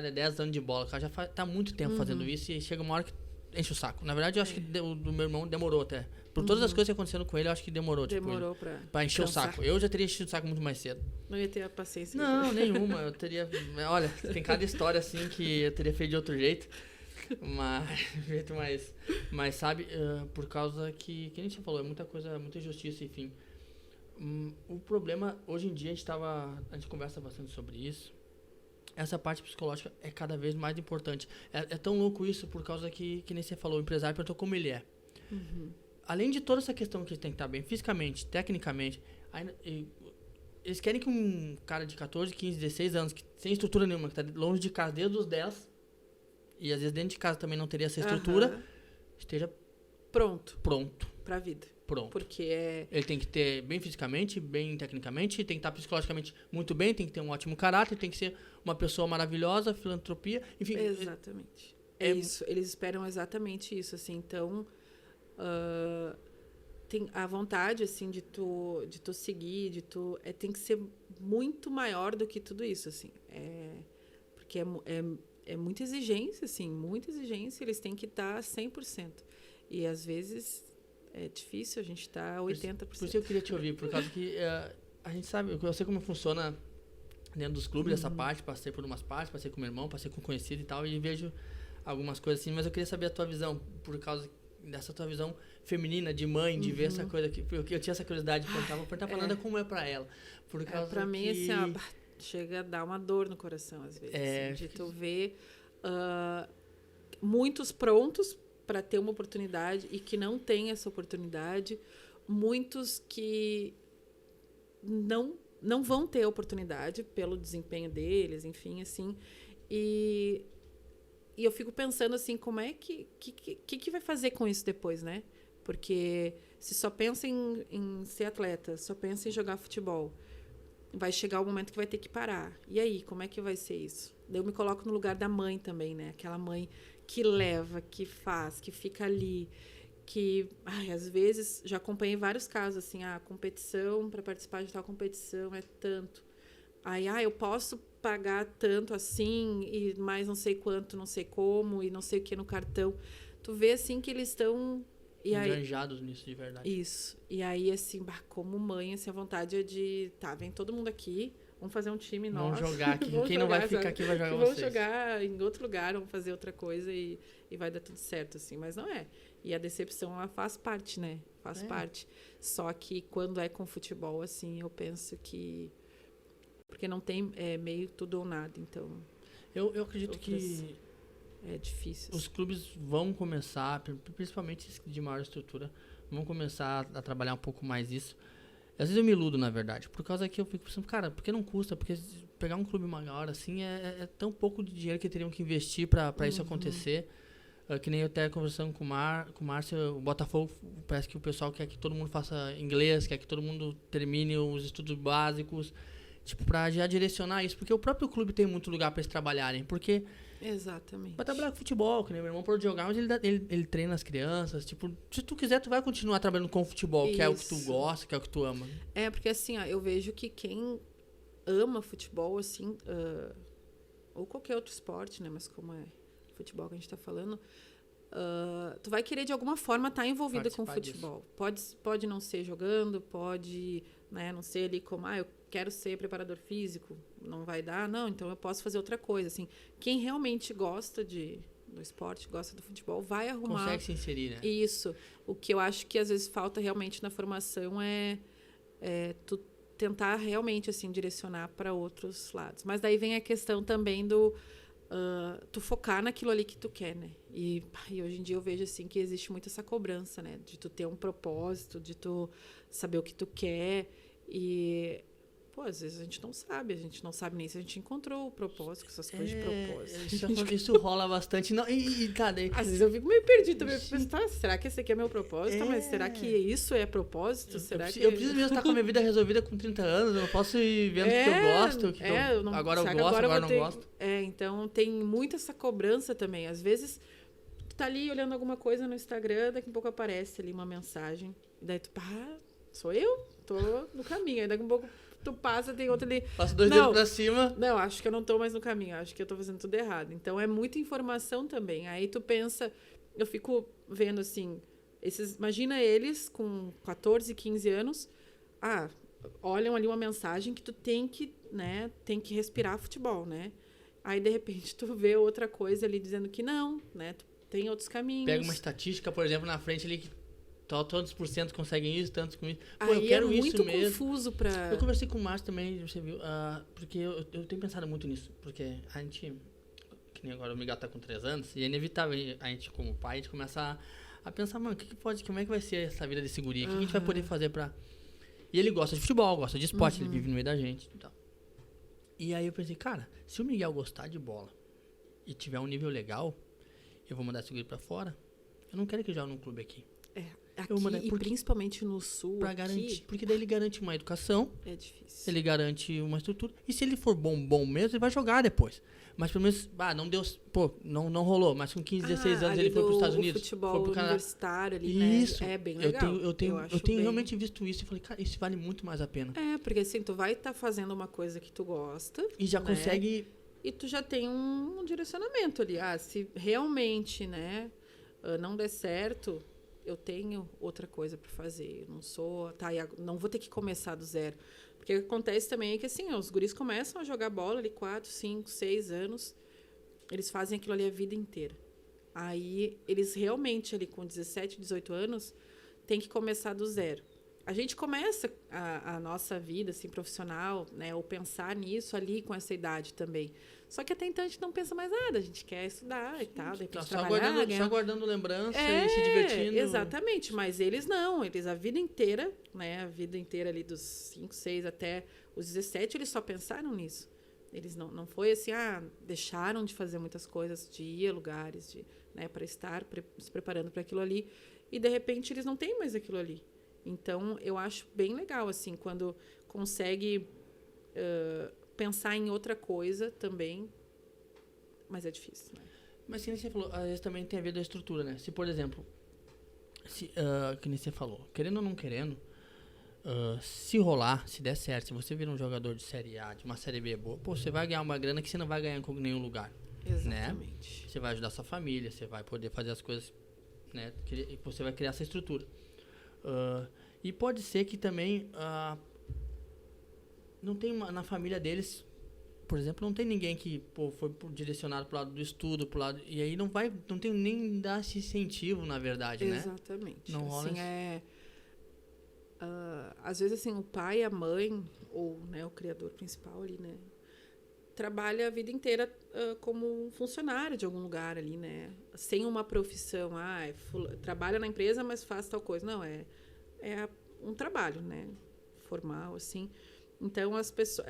é 10 anos de bola, o cara já tá há muito tempo fazendo isso e chega uma hora que enche o saco. Na verdade, eu acho que do meu irmão demorou até. Por todas as coisas que aconteceram com ele, eu acho que demorou. Demorou pra encher cansar. O saco. Eu já teria enchido o saco muito mais cedo. Não ia ter a paciência. Não, nenhuma. Eu teria... Olha, tem cada história assim que eu teria feito de outro jeito. Mas sabe, por causa que nem você falou, é muita coisa, muita injustiça, enfim. O problema, hoje em dia, a gente conversa bastante sobre isso. Essa parte psicológica é cada vez mais importante. É tão louco isso, por causa que nem você falou, o empresário perguntou como ele é. Além de toda essa questão que ele tem que estar bem fisicamente, tecnicamente, eles querem que um cara de 14, 15, 16 anos, que sem estrutura nenhuma, que está longe de casa desde os 10, e às vezes dentro de casa também não teria essa estrutura, esteja pronto pra vida. Pronto. Porque ele tem que ter bem fisicamente, bem tecnicamente, tem que estar psicologicamente muito bem, tem que ter um ótimo caráter, tem que ser uma pessoa maravilhosa, filantropia, enfim. Exatamente. É isso. Eles esperam exatamente isso, assim. Então, tem a vontade, assim, de tu seguir, tem que ser muito maior do que tudo isso, assim. Porque é muita exigência, assim, muita exigência. Eles têm que estar 100%. E, às vezes, é difícil, a gente está 80%. Por isso eu queria te ouvir, por causa que a gente sabe, eu sei como funciona dentro dos clubes, essa parte, passei por umas partes, passei com meu irmão, passei com conhecido e tal, e vejo algumas coisas assim, mas eu queria saber a tua visão, por causa dessa tua visão feminina, de mãe, de ver essa coisa, porque eu tinha essa curiosidade de perguntar, vou perguntar pra Nanda como é pra ela. Por causa pra mim, assim, chega a dar uma dor no coração, às vezes, assim, de tu ver muitos prontos para ter uma oportunidade e que não tem essa oportunidade, muitos que não vão ter oportunidade pelo desempenho deles, enfim, assim, e eu fico pensando, assim, como é que vai fazer com isso depois, né? Porque se só pensa em ser atleta, só pensa em jogar futebol, vai chegar o momento que vai ter que parar. E aí, como é que vai ser isso? Eu me coloco no lugar da mãe também, né? Aquela mãe que leva, que faz, que fica ali, que, às vezes, já acompanhei vários casos, assim, a competição, para participar de tal competição é tanto. Aí, eu posso pagar tanto assim, e mais não sei quanto, não sei como, e não sei o que no cartão. Tu vê, assim, que eles estão... enganjados nisso de verdade. Isso. E aí, assim, como mãe, assim, a vontade é de... Tá, vem todo mundo aqui, vamos fazer um time nosso. Vamos jogar aqui. Quem não vai ficar aqui vai jogar vocês. Vamos jogar em outro lugar, vamos fazer outra coisa e vai dar tudo certo, assim. Mas não é. E a decepção, ela faz parte, né? Faz parte. Só que quando é com futebol, assim, eu penso que... Porque não tem meio tudo ou nada, então... Eu acredito que... É difícil. Os clubes vão começar, principalmente de maior estrutura, vão começar a trabalhar um pouco mais isso. Às vezes eu me iludo, na verdade, por causa que eu fico pensando, cara, por que não custa? Porque pegar um clube maior, assim, é tão pouco de dinheiro que teriam que investir para isso acontecer. Que nem eu até conversando com o Márcio, o Botafogo, parece que o pessoal quer que todo mundo faça inglês, quer que todo mundo termine os estudos básicos. Tipo, pra já direcionar isso, porque o próprio clube tem muito lugar pra eles trabalharem, porque Exatamente. vai trabalhar com futebol, que nem meu irmão pode jogar, mas ele treina as crianças, tipo, se tu quiser, tu vai continuar trabalhando com futebol, que é o que tu Isso. gosta, que é o que tu ama. Porque assim, ó, eu vejo que quem ama futebol, assim, ou qualquer outro esporte, né? Mas como é futebol que a gente tá falando, tu vai querer de alguma forma estar envolvida com o futebol. Pode não ser jogando, pode, né, não ser ali como, eu quero ser preparador físico, não vai dar, não, então eu posso fazer outra coisa, assim. Quem realmente gosta do esporte, gosta do futebol, vai arrumar... Consegue se inserir, né? Isso. O que eu acho que às vezes falta realmente na formação é tu tentar realmente, assim, direcionar para outros lados. Mas daí vem a questão também do... tu focar naquilo ali que tu quer, né? E hoje em dia eu vejo, assim, que existe muito essa cobrança, né? De tu ter um propósito, de tu saber o que tu quer. E... às vezes a gente não sabe nem se a gente encontrou o propósito, essas coisas de propósito. Isso rola bastante. Não, cara, às vezes eu fico meio perdida também. Será que esse aqui é meu propósito? Mas será que isso é propósito? Eu preciso mesmo estar com a minha vida resolvida com 30 anos, eu não posso ir vendo o que eu gosto. Agora eu gosto, agora não gosto. Então tem muito essa cobrança também. Às vezes tu tá ali olhando alguma coisa no Instagram, daqui a pouco aparece ali uma mensagem. E daí tu, sou eu? Tô no caminho. Aí daqui a pouco tu passa, tem outro ali. Passa 2 dedos pra cima. Não, acho que eu não tô mais no caminho. Acho que eu tô fazendo tudo errado. Então, é muita informação também. Aí tu pensa... Eu fico vendo, assim... Imagina eles com 14, 15 anos. Olham ali uma mensagem que tu tem que, né? Tem que respirar futebol, né? Aí, de repente, tu vê outra coisa ali dizendo que não, né? Tu tem outros caminhos. Pega uma estatística, por exemplo, na frente ali que tantos por cento conseguem isso, tantos com isso. Eu quero isso mesmo. Muito confuso pra... Eu conversei com o Márcio também, você viu, porque eu tenho pensado muito nisso, porque a gente, que nem agora o Miguel tá com 3 anos, e é inevitável a gente, como pai, a gente começa a pensar, mano, como é que vai ser essa vida desse guri? O que a gente vai poder fazer pra... E ele gosta de futebol, gosta de esporte, ele vive no meio da gente e tal. E aí eu pensei, cara, se o Miguel gostar de bola e tiver um nível legal, eu vou mandar esse guri pra fora. Eu não quero que ele jogue num clube aqui. Aqui, principalmente no sul, pra garantir, porque daí ele garante uma educação. É difícil. Ele garante uma estrutura. E se ele for bom mesmo, ele vai jogar depois. Mas pelo menos, não deu, não rolou. Mas com 15, 16 anos ele foi pros Estados Unidos. Futebol foi pro Canadá. Universitário ali, isso, né? É bem legal. Eu tenho realmente visto isso e falei, cara, isso vale muito mais a pena. Porque assim, tu vai estar fazendo uma coisa que tu gosta. E já consegue... E tu já tem um direcionamento ali. Se realmente, né, não der certo... Eu tenho outra coisa para fazer. Eu não sou... não vou ter que começar do zero. Porque o que acontece também é que, assim, os guris começam a jogar bola ali 4, 5, 6 anos. Eles fazem aquilo ali a vida inteira. Aí, eles realmente, ali com 17, 18 anos, têm que começar do zero. A gente começa a nossa vida, assim, profissional, né? Ou pensar nisso ali com essa idade também. Só que até então a gente não pensa mais nada. A gente quer estudar e tal, de repente trabalhar. Só guardando lembrança e se divertindo. Exatamente. Mas eles não. Eles a vida inteira, né? A vida inteira ali dos 5, 6 até os 17, eles só pensaram nisso. Eles não foi assim, deixaram de fazer muitas coisas, de ir a lugares, né, para estar se preparando para aquilo ali. E, de repente, eles não têm mais aquilo ali. Então, eu acho bem legal, assim, quando consegue pensar em outra coisa também, mas é difícil, né? Mas, que nem você falou, às vezes também tem a ver da estrutura, né? Se, por exemplo, que nem você falou, querendo ou não querendo, se rolar, se der certo, se você vira um jogador de Série A, de uma Série B boa, você vai ganhar uma grana que você não vai ganhar em nenhum lugar. Exatamente. Né? Você vai ajudar sua família, você vai poder fazer as coisas, né? Você vai criar essa estrutura. E pode ser que também não tem na família deles, por exemplo, não tem ninguém que foi direcionado pro lado do estudo, pro lado, e aí não tem nem dar esse incentivo, na verdade, né? Exatamente. Não rola assim, às vezes assim, o pai, a mãe, ou, né, o criador principal ali, né, trabalha a vida inteira como um funcionário de algum lugar ali, né, sem uma profissão, trabalha na empresa, mas faz tal coisa. Não, é um trabalho, né, formal, assim. Então, as pessoas,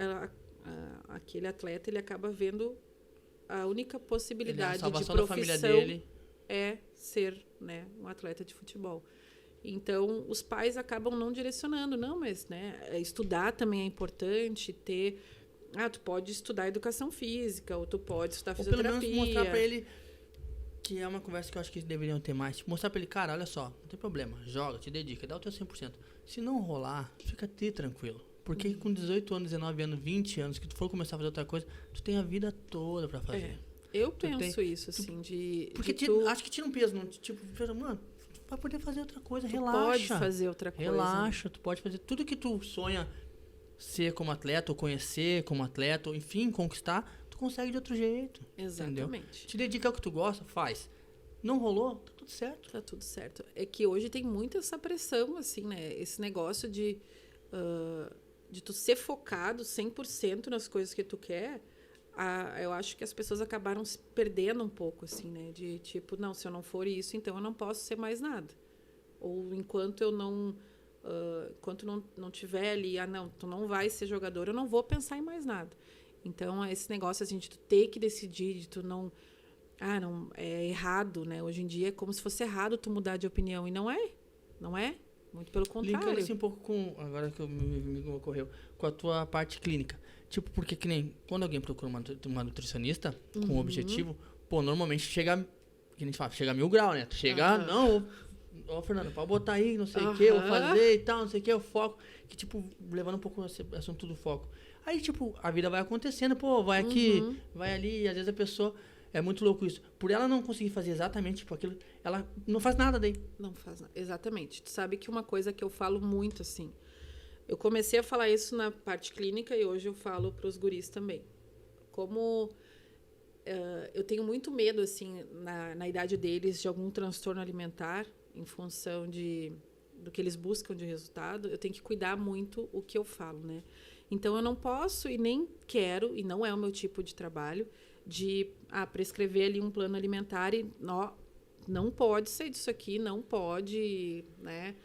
aquele atleta, ele acaba vendo a única possibilidade de profissão da família dele. é ser, né, um atleta de futebol. Então, os pais acabam não direcionando. Não, mas, né, estudar também é importante, ter... tu pode estudar educação física, ou tu pode estudar fisioterapia. Ou pelo menos mostrar pra ele, que é uma conversa que eu acho que eles deveriam ter mais. Tipo, mostrar pra ele, cara, olha só, não tem problema, joga, te dedica, dá o teu 100%. Se não rolar, fica tranquilo. Porque com 18 anos, 19 anos, 20 anos, que tu for começar a fazer outra coisa, tu tem a vida toda pra fazer. Eu penso isso, assim, de... Porque acho que tira um peso, não? Tipo, mano, tu vai poder fazer outra coisa, relaxa. Tu pode fazer outra coisa. Relaxa, tu pode fazer tudo que tu sonha ser como atleta, ou conhecer como atleta, ou enfim, conquistar, tu consegue de outro jeito. Exatamente. Entendeu? Te dedica ao que tu gosta, faz. Não rolou, tá tudo certo. Tá tudo certo. É que hoje tem muito essa pressão, assim, né? Esse negócio de tu ser focado 100% nas coisas que tu quer, eu acho que as pessoas acabaram se perdendo um pouco, assim, né? De tipo, não, se eu não for isso, então eu não posso ser mais nada. Ou enquanto eu não... enquanto não tiver ali, não, tu não vai ser jogador, eu não vou pensar em mais nada. Então, esse negócio, assim, de tu ter que decidir, de tu não... não, é errado, né? Hoje em dia é como se fosse errado tu mudar de opinião. E não é. Não é. Muito pelo contrário. Linkando assim um pouco com... Agora que me ocorreu. Com a tua parte clínica. Tipo, porque que nem... Quando alguém procura uma nutricionista com um objetivo, normalmente chega... Que nem fala, chega a 1000 graus, né? Tu chega... Não... Ó, Fernando, pode botar aí, não sei o que, eu vou fazer e tal, não sei o que, o foco. Que, tipo, levando um pouco esse assunto do foco. Aí, tipo, a vida vai acontecendo, vai aqui, vai ali, e às vezes a pessoa... É muito louco isso. Por ela não conseguir fazer exatamente tipo aquilo, ela não faz nada daí. Não faz nada. Exatamente. Tu sabe que uma coisa que eu falo muito, assim... Eu comecei a falar isso na parte clínica e hoje eu falo para os guris também. Como eu tenho muito medo, assim, na idade deles, de algum transtorno alimentar, em função do que eles buscam de resultado, eu tenho que cuidar muito o que eu falo, né? Então, eu não posso e nem quero, e não é o meu tipo de trabalho, de prescrever ali um plano alimentar e não pode ser disso aqui, não pode, né?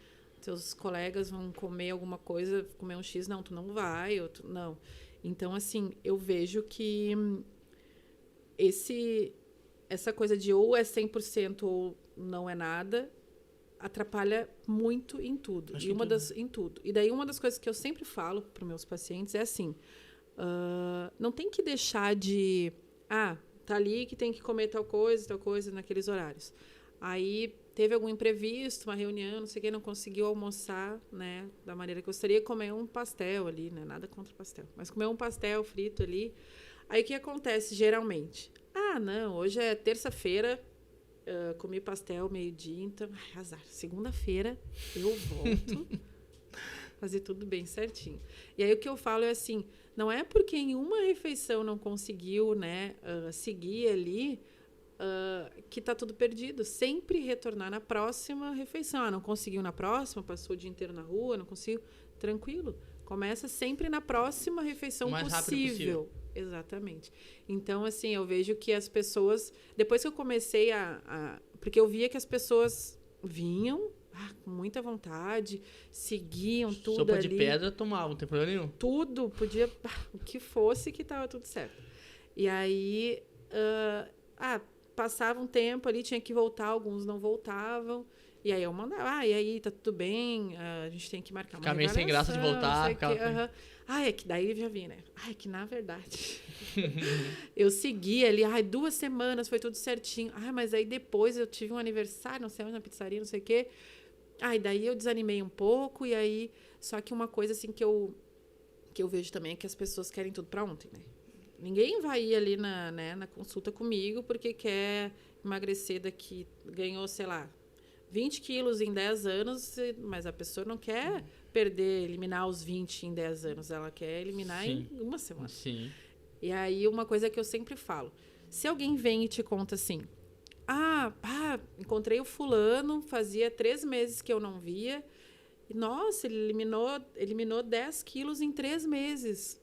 Teus colegas vão comer alguma coisa, comer um X, não, tu não vai, não. Então, assim, eu vejo que essa coisa de ou é 100% ou não é nada, atrapalha muito em tudo. Em tudo. E daí, uma das coisas que eu sempre falo para os meus pacientes é assim, não tem que deixar de... tá ali que tem que comer tal coisa naqueles horários. Aí teve algum imprevisto, uma reunião, não sei o que, não conseguiu almoçar, né, da maneira que gostaria, comer um pastel ali, né, nada contra pastel, mas comer um pastel frito ali. Aí o que acontece geralmente? Não, hoje é terça-feira, comi pastel meio-dia, então, azar, segunda-feira eu volto fazer tudo bem certinho. E aí o que eu falo é assim, não é porque em uma refeição não conseguiu, né, seguir ali, que está tudo perdido. Sempre retornar na próxima refeição. Não conseguiu na próxima, passou o dia inteiro na rua, não conseguiu. Tranquilo. Começa sempre na próxima refeição mais rápido possível. Exatamente. Então, assim, eu vejo que as pessoas... Depois que eu comecei porque eu via que as pessoas vinham com muita vontade, seguiam tudo Sopa ali. de pedra tomavam, não tem problema nenhum. Tudo, podia... o que fosse que estava tudo certo. E aí... passava um tempo ali, tinha que voltar, alguns não voltavam. E aí eu mandava, e aí, tá tudo bem, a gente tem que marcar uma meio sem graça de voltar. É que daí eu já vi, né? É que na verdade, eu segui ali, 2 semanas, foi tudo certinho. Mas aí depois eu tive um aniversário, não sei onde, na pizzaria, não sei o quê. E daí eu desanimei um pouco, e aí... Só que uma coisa, assim, que eu vejo também é que as pessoas querem tudo pra ontem, né? Ninguém vai ir ali na consulta comigo porque quer emagrecer daqui, ganhou, sei lá, 20 quilos em 10 anos, mas a pessoa não quer eliminar os 20 em 10 anos, ela quer eliminar em uma semana. Sim. E aí, uma coisa que eu sempre falo, se alguém vem e te conta assim, encontrei o fulano, fazia 3 meses que eu não via, nossa, ele eliminou 10 quilos em 3 meses.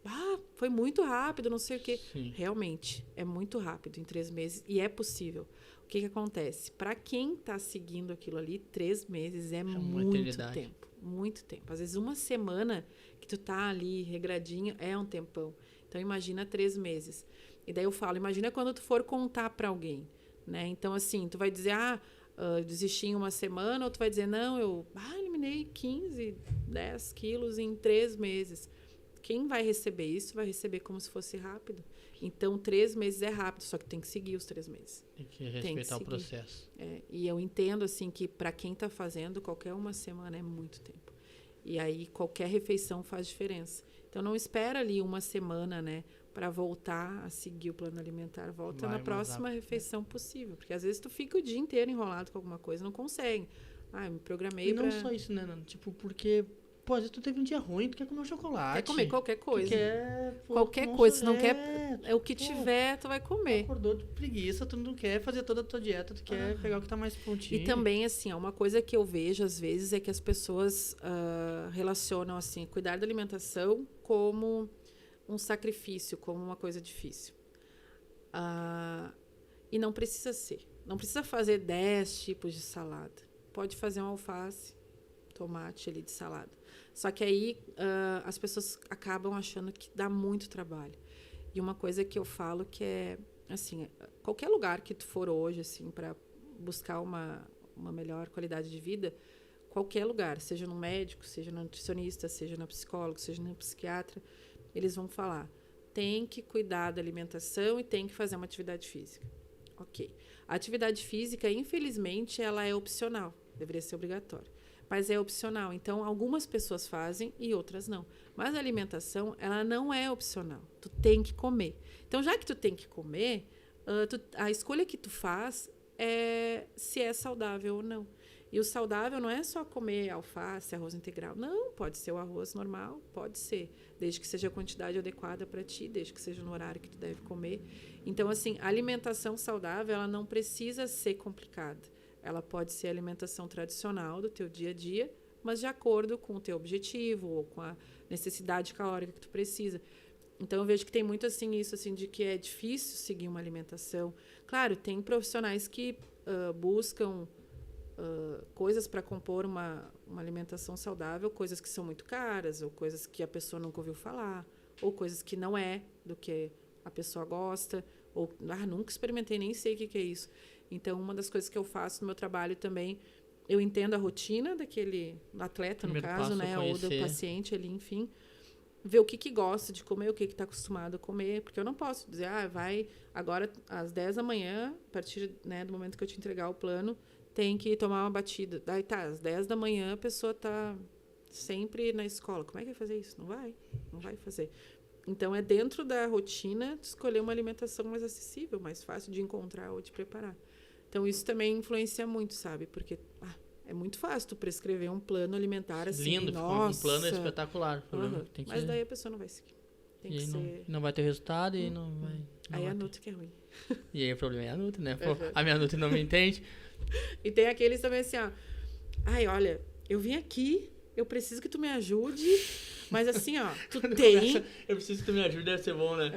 Foi muito rápido, não sei o quê. Sim. Realmente, é muito rápido em 3 meses e é possível. O que acontece? Para quem está seguindo aquilo ali, 3 meses é muito tempo. Muito tempo. Às vezes, uma semana que tu tá ali regradinho é um tempão. Então, imagina 3 meses. E daí eu falo, imagina quando tu for contar para alguém, né? Então, assim, tu vai dizer, desistir em uma semana, ou tu vai dizer, não, eu eliminei 15, 10 quilos em 3 meses. Quem vai receber isso vai receber como se fosse rápido. Então, 3 meses é rápido, só que tem que seguir os 3 meses. Tem que respeitar o processo. E eu entendo, assim, que para quem está fazendo, qualquer uma semana é muito tempo. E aí, qualquer refeição faz diferença. Então, não espera ali uma semana, né, para voltar a seguir o plano alimentar. Volta na próxima refeição possível. Porque, às vezes, tu fica o dia inteiro enrolado com alguma coisa, não consegue. Me programei E não só isso, né, Nana? Tipo, porque... Pô, às vezes tu teve um dia ruim, tu quer comer um chocolate. Quer comer qualquer coisa. Qualquer coisa. Se não quer... É o que tiver, tu vai comer. Tu acordou de preguiça, tu não quer fazer toda a tua dieta, tu quer pegar o que tá mais prontinho. E também, assim, uma coisa que eu vejo, às vezes, é que as pessoas relacionam, assim, cuidar da alimentação como um sacrifício, como uma coisa difícil. E não precisa ser. Não precisa fazer 10 tipos de salada. Pode fazer um alface, tomate ali de salada. Só que aí as pessoas acabam achando que dá muito trabalho. E uma coisa que eu falo que é, assim, qualquer lugar que tu for hoje, assim, para buscar uma melhor qualidade de vida, qualquer lugar, seja no médico, seja no nutricionista, seja no psicólogo, seja no psiquiatra, eles vão falar, tem que cuidar da alimentação e tem que fazer uma atividade física. Ok. A atividade física, infelizmente, ela é opcional, deveria ser obrigatória. Mas é opcional. Então, algumas pessoas fazem e outras não. Mas a alimentação, ela não é opcional. Tu tem que comer. Então, já que tu tem que comer, a escolha que tu faz é se é saudável ou não. E o saudável não é só comer alface, arroz integral. Não, pode ser o arroz normal, pode ser. Desde que seja a quantidade adequada para ti, desde que seja no horário que tu deve comer. Então, assim, a alimentação saudável, ela não precisa ser complicada. Ela pode ser a alimentação tradicional do teu dia a dia, mas de acordo com o teu objetivo ou com a necessidade calórica que tu precisa. Então, eu vejo que tem muito assim isso assim, de que é difícil seguir uma alimentação. Claro, tem profissionais que buscam coisas para compor uma alimentação saudável, coisas que são muito caras, ou coisas que a pessoa nunca ouviu falar, ou coisas que não é do que a pessoa gosta, ou nunca experimentei, nem sei o que é isso. Então, uma das coisas que eu faço no meu trabalho também, eu entendo a rotina daquele atleta, no caso, né, ou do paciente ali, enfim, ver o que gosta de comer, o que está acostumado a comer, porque eu não posso dizer, vai agora às 10 da manhã, a partir, né, do momento que eu te entregar o plano, tem que tomar uma batida. Daí às 10 da manhã a pessoa está sempre na escola. Como é que vai fazer isso? Não vai fazer. Então, é dentro da rotina de escolher uma alimentação mais acessível, mais fácil de encontrar ou de preparar. Então, isso também influencia muito, sabe? Porque é muito fácil tu prescrever um plano alimentar assim. Lindo, nossa. Um plano espetacular. Tem que... Mas daí a pessoa não vai seguir. Tem que ser... não vai ter resultado e não vai... Aí a Nutri que é ruim. E aí o problema é a Nutri, né? Pô, a minha Nutri não me entende. E tem aqueles também assim, olha, eu vim aqui, eu preciso que tu me ajude, mas assim, tu tem... Eu preciso que tu me ajude, deve ser bom, né?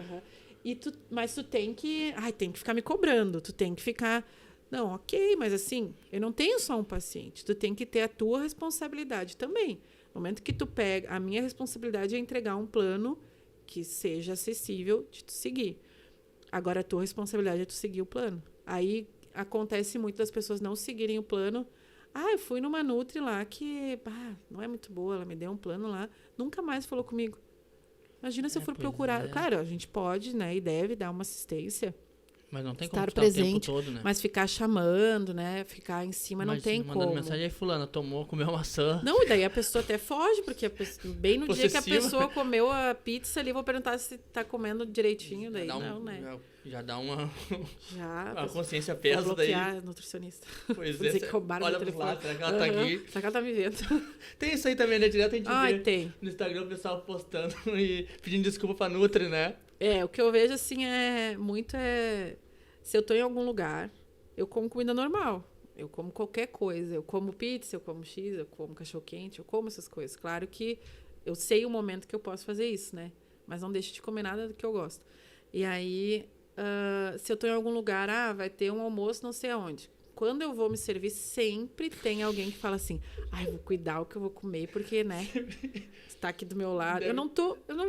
Mas tu tem que... tem que ficar me cobrando, tu tem que ficar... Não, ok, mas assim, eu não tenho só um paciente, tu tem que ter a tua responsabilidade também. No momento que tu pega... A minha responsabilidade é entregar um plano que seja acessível de tu seguir. Agora, a tua responsabilidade é tu seguir o plano. Aí... Acontece muito das pessoas não seguirem o plano. Eu fui numa Nutri lá que não é muito boa, ela me deu um plano lá, nunca mais falou comigo. Imagina se eu for procurar. Claro, a gente pode, né, e deve dar uma assistência. Mas não tem como estar estar presente, o tempo todo, né? Mas ficar chamando, né, ficar em cima, não tem como. Mandando mensagem aí, fulana, comeu maçã. Não, e daí a pessoa até foge, porque bem no dia que a pessoa comeu a pizza ali, vou perguntar se tá comendo direitinho, daí né? Já dá uma a consciência pesa vou daí. bloquear a nutricionista. Pois vou dizer que roubaram olha meu pro lado, telefone. será que ela tá aqui? Será que ela tá me vendo? Tem isso aí também, né? Direto a gente vê tem. No Instagram o pessoal postando e pedindo desculpa pra Nutri, né? O que eu vejo assim se eu tô em algum lugar, eu como comida normal. Eu como qualquer coisa. Eu como pizza, eu como X, eu como cachorro-quente, eu como essas coisas. Claro que eu sei o momento que eu posso fazer isso, né? Mas não deixo de comer nada do que eu gosto. E aí, se eu tô em algum lugar, vai ter um almoço não sei aonde. quando eu vou me servir, sempre tem alguém que fala assim, ai, vou cuidar o que eu vou comer, porque, né, você tá aqui do meu lado. Eu não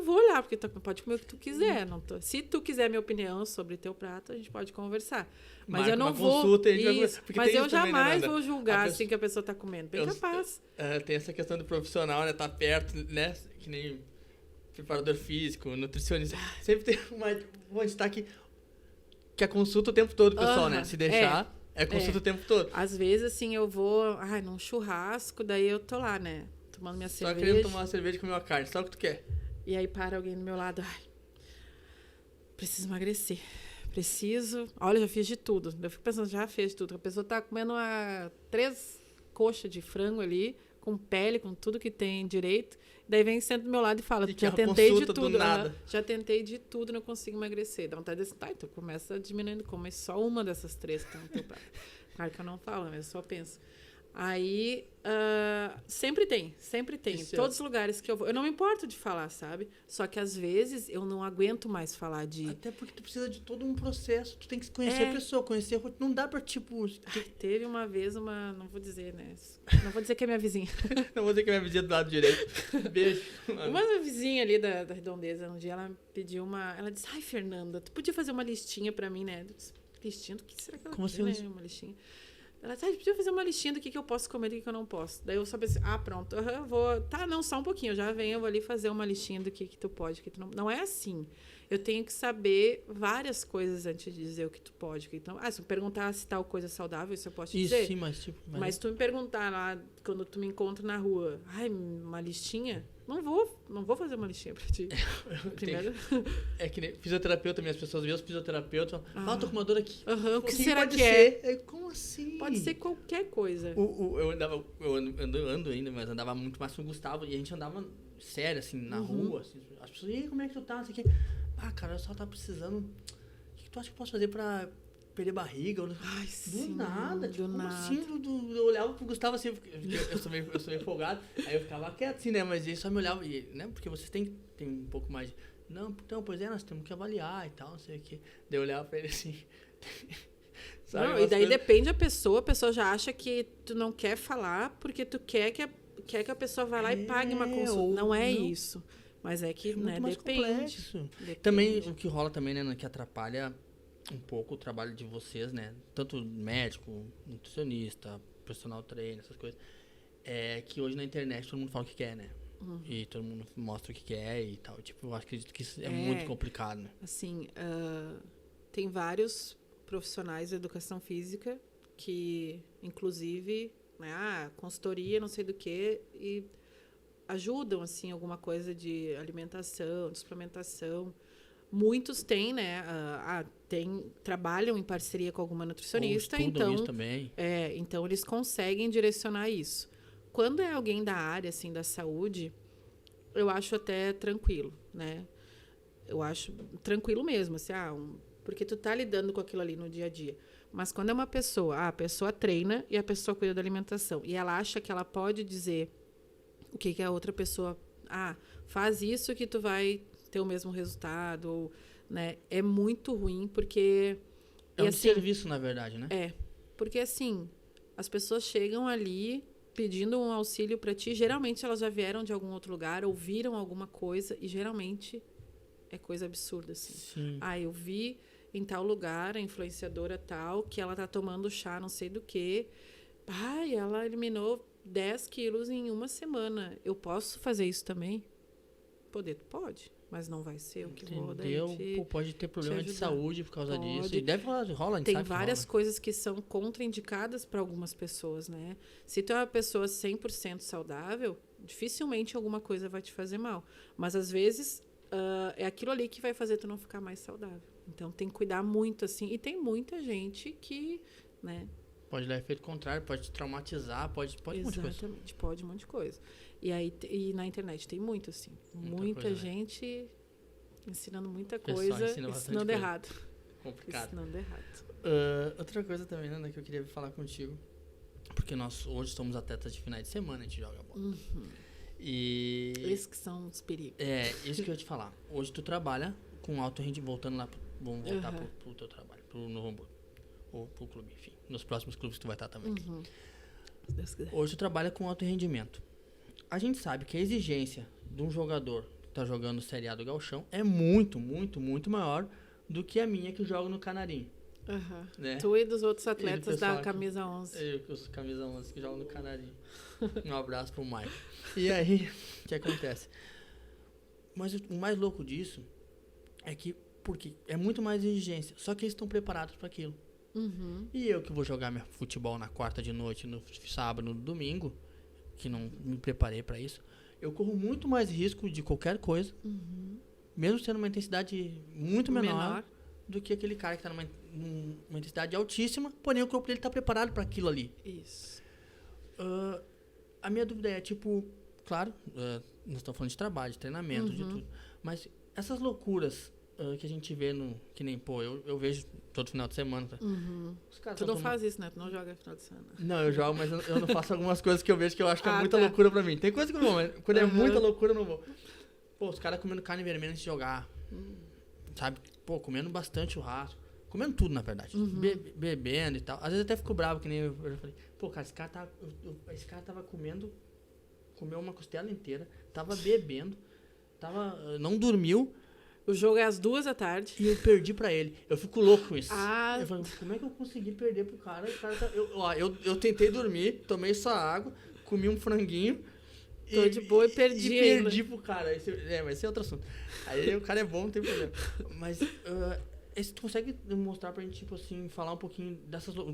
vou olhar, porque tu pode comer o que tu quiser. Se tu quiser minha opinião sobre teu prato, a gente pode conversar. Mas Marca eu não uma vou. consulta, a gente Isso, vai... mas eu também, jamais né, vou julgar assim que a pessoa tá comendo. Bem capaz. Tem essa questão do profissional, né? Tá perto, né? Que nem preparador físico, nutricionista. Sempre tem um destaque que a consulta o tempo todo, pessoal, né? Se deixar, consulta o tempo todo. Às vezes, assim, eu vou num churrasco, daí eu tô lá, né? Tomando minha cerveja. Só querendo tomar uma cerveja e comer uma carne, só o que tu quer. E aí para alguém do meu lado, preciso emagrecer. Olha, já fiz de tudo. Eu fico pensando, já fez de tudo. A pessoa tá comendo 3 coxas de frango ali, com pele, com tudo que tem direito. Daí vem senta do meu lado e fala, já tentei de tudo. Já tentei de tudo, não consigo emagrecer. Dá vontade de dizer, então começa diminuindo, come só uma dessas 3 que estão no teu prato. Claro que eu não falo, mas eu só penso. Aí, sempre tem. Em todos os lugares que eu vou. Eu não me importo de falar, sabe? Só que às vezes eu não aguento mais falar de... Até porque tu precisa de todo um processo. Tu tem que conhecer a pessoa, conhecer... Não dá pra, tipo... Teve uma vez não vou dizer, né? Não vou dizer que é minha vizinha. Não vou dizer que é minha vizinha do lado direito. Beijo. Uma vizinha ali da Redondeza, um dia ela pediu ela disse, ai, Fernanda, tu podia fazer uma listinha pra mim, né? Eu disse, listinha? Do que será que ela quer, né? Uma listinha. Ela disse, podia fazer uma listinha do que eu posso comer e do que eu não posso. Daí eu só pensei, pronto, vou... Tá, não, só um pouquinho, eu já venho, eu vou ali fazer uma listinha do que tu pode, que tu não... Não é assim. Eu tenho que saber várias coisas antes de dizer o que tu pode, o que tu não... se tu me perguntar se tal coisa é saudável, isso eu posso te dizer. Sim, mas tipo... Mas se tu me perguntar lá, quando tu me encontra na rua, uma listinha... Não vou fazer uma listinha pra ti. Primeiro... É que nem fisioterapeuta, minhas pessoas veem os fisioterapeutas, tô com uma dor aqui. O que será que é? Como assim? Pode ser qualquer coisa. Eu ando ainda, mas andava muito mais com o Gustavo, e a gente andava sério, assim, na rua, assim, as pessoas, e aí, como é que tu tá? Assim, cara, eu só tava precisando... O que tu acha que eu posso fazer pra perder barriga? Nada, tipo, como assim? Eu olhava pro Gustavo assim, eu sou meio folgado, aí eu ficava quieto assim, né? Mas ele só me olhava, né? Porque vocês têm um pouco mais de... Não, então, pois nós temos que avaliar e tal, não sei o quê. Daí eu olhava pra ele assim... Sabe, não, e daí depende da pessoa, a pessoa já acha que tu não quer falar porque tu quer que a pessoa vá lá e pague uma consulta. Não é isso. Mas é que, né, depende. Também, o que rola também, né, que atrapalha um pouco o trabalho de vocês, né? Tanto médico, nutricionista, personal trainer, essas coisas. É que hoje na internet todo mundo fala o que quer, né? E todo mundo mostra o que quer e tal. Tipo, eu acredito que isso é muito complicado, né? Assim, tem vários profissionais de educação física que, inclusive, né, consultoria, não sei do que, e ajudam, assim, alguma coisa de alimentação, de suplementação. Muitos têm, né? Trabalham em parceria com alguma nutricionista, então isso também. Então eles conseguem direcionar isso. Quando é alguém da área, assim, da saúde, eu acho até tranquilo, né? Eu acho tranquilo mesmo, assim, porque tu tá lidando com aquilo ali no dia a dia. Mas quando é uma pessoa, a pessoa treina e a pessoa cuida da alimentação, e ela acha que ela pode dizer o que a outra pessoa... faz isso que tu vai ter o mesmo resultado, ou, né? É muito ruim, porque... É um serviço, na verdade, né? Porque, assim, as pessoas chegam ali pedindo um auxílio para ti, geralmente elas já vieram de algum outro lugar, ouviram alguma coisa, e geralmente é coisa absurda, assim. Sim. Eu vi em tal lugar, a influenciadora tal, que ela tá tomando chá não sei do que. Ela eliminou 10 quilos em uma semana. Eu posso fazer isso também? Tu pode, mas não vai ser o que vou daí. Pode ter problema de saúde por causa disso. E rola, tem várias coisas que são contraindicadas para algumas pessoas, né? Se tu é uma pessoa 100% saudável, dificilmente alguma coisa vai te fazer mal. Mas, às vezes, é aquilo ali que vai fazer tu não ficar mais saudável. Então, tem que cuidar muito, assim. E tem muita gente que, né... Pode dar efeito contrário, pode te traumatizar, pode um monte de coisa. Exatamente, pode um monte de coisa. E na internet tem muito, assim. Muita gente ensinando muita coisa, ensinando errado. Complicado. Ensinando errado. Outra coisa também, Nanda, que eu queria falar contigo, porque nós hoje somos atletas de finais de semana, a gente joga bola. E... Esses que são os perigos. Isso que eu ia te falar. Hoje tu trabalha com alto rendimento, voltando lá, vamos voltar pro teu trabalho, pro Novo Hamburgo. pro clube, enfim, nos próximos clubes que tu vai estar também. Se Deus quiser. Hoje tu trabalha com alto rendimento. A gente sabe que a exigência de um jogador que tá jogando Série A do Gauchão é muito, muito, muito maior do que a minha que joga no Canarinho. Né? Tu e dos outros atletas pessoal da aqui. camisa 11. Eu, os camisa 11 que jogam no Canarinho. Um abraço pro Maicon. E aí, o que acontece? Mas o mais louco disso é que, porque é muito mais exigência, só que eles estão preparados para aquilo. E eu que vou jogar meu futebol na quarta de noite, no sábado, no domingo, que não me preparei para isso, eu corro muito mais risco de qualquer coisa, mesmo sendo uma intensidade muito menor do que aquele cara que está numa intensidade altíssima, porém o corpo dele está preparado para aquilo ali. Isso. A minha dúvida é, tipo, claro, nós estamos falando de trabalho, de treinamento, de tudo, mas essas loucuras que a gente vê que nem, pô, eu vejo todo final de semana. Tá? Os caras Tu não faz isso, né? Tu não joga final de semana. Não, eu jogo, mas eu não faço algumas coisas que eu vejo que eu acho que é muita loucura pra mim. Tem coisa que eu não vou, mas quando é muita loucura eu não vou. Pô, os caras comendo carne vermelha antes de jogar, sabe? Pô, comendo bastante churrasco. Comendo tudo, na verdade. Bebendo e tal. Às vezes até fico bravo, que nem eu já falei. Pô, cara, esse cara tava comeu uma costela inteira, tava bebendo, não dormiu. O jogo é às 2h. E eu perdi pra ele. Eu fico louco com isso. Eu falo, como é que eu consegui perder pro cara? O cara eu tentei dormir, tomei só água, comi um franguinho. Tô de boa e perdi E perdi pro cara. Mas esse é outro assunto. Aí o cara é bom, não tem problema. Mas tu consegue mostrar pra gente, tipo assim, falar um pouquinho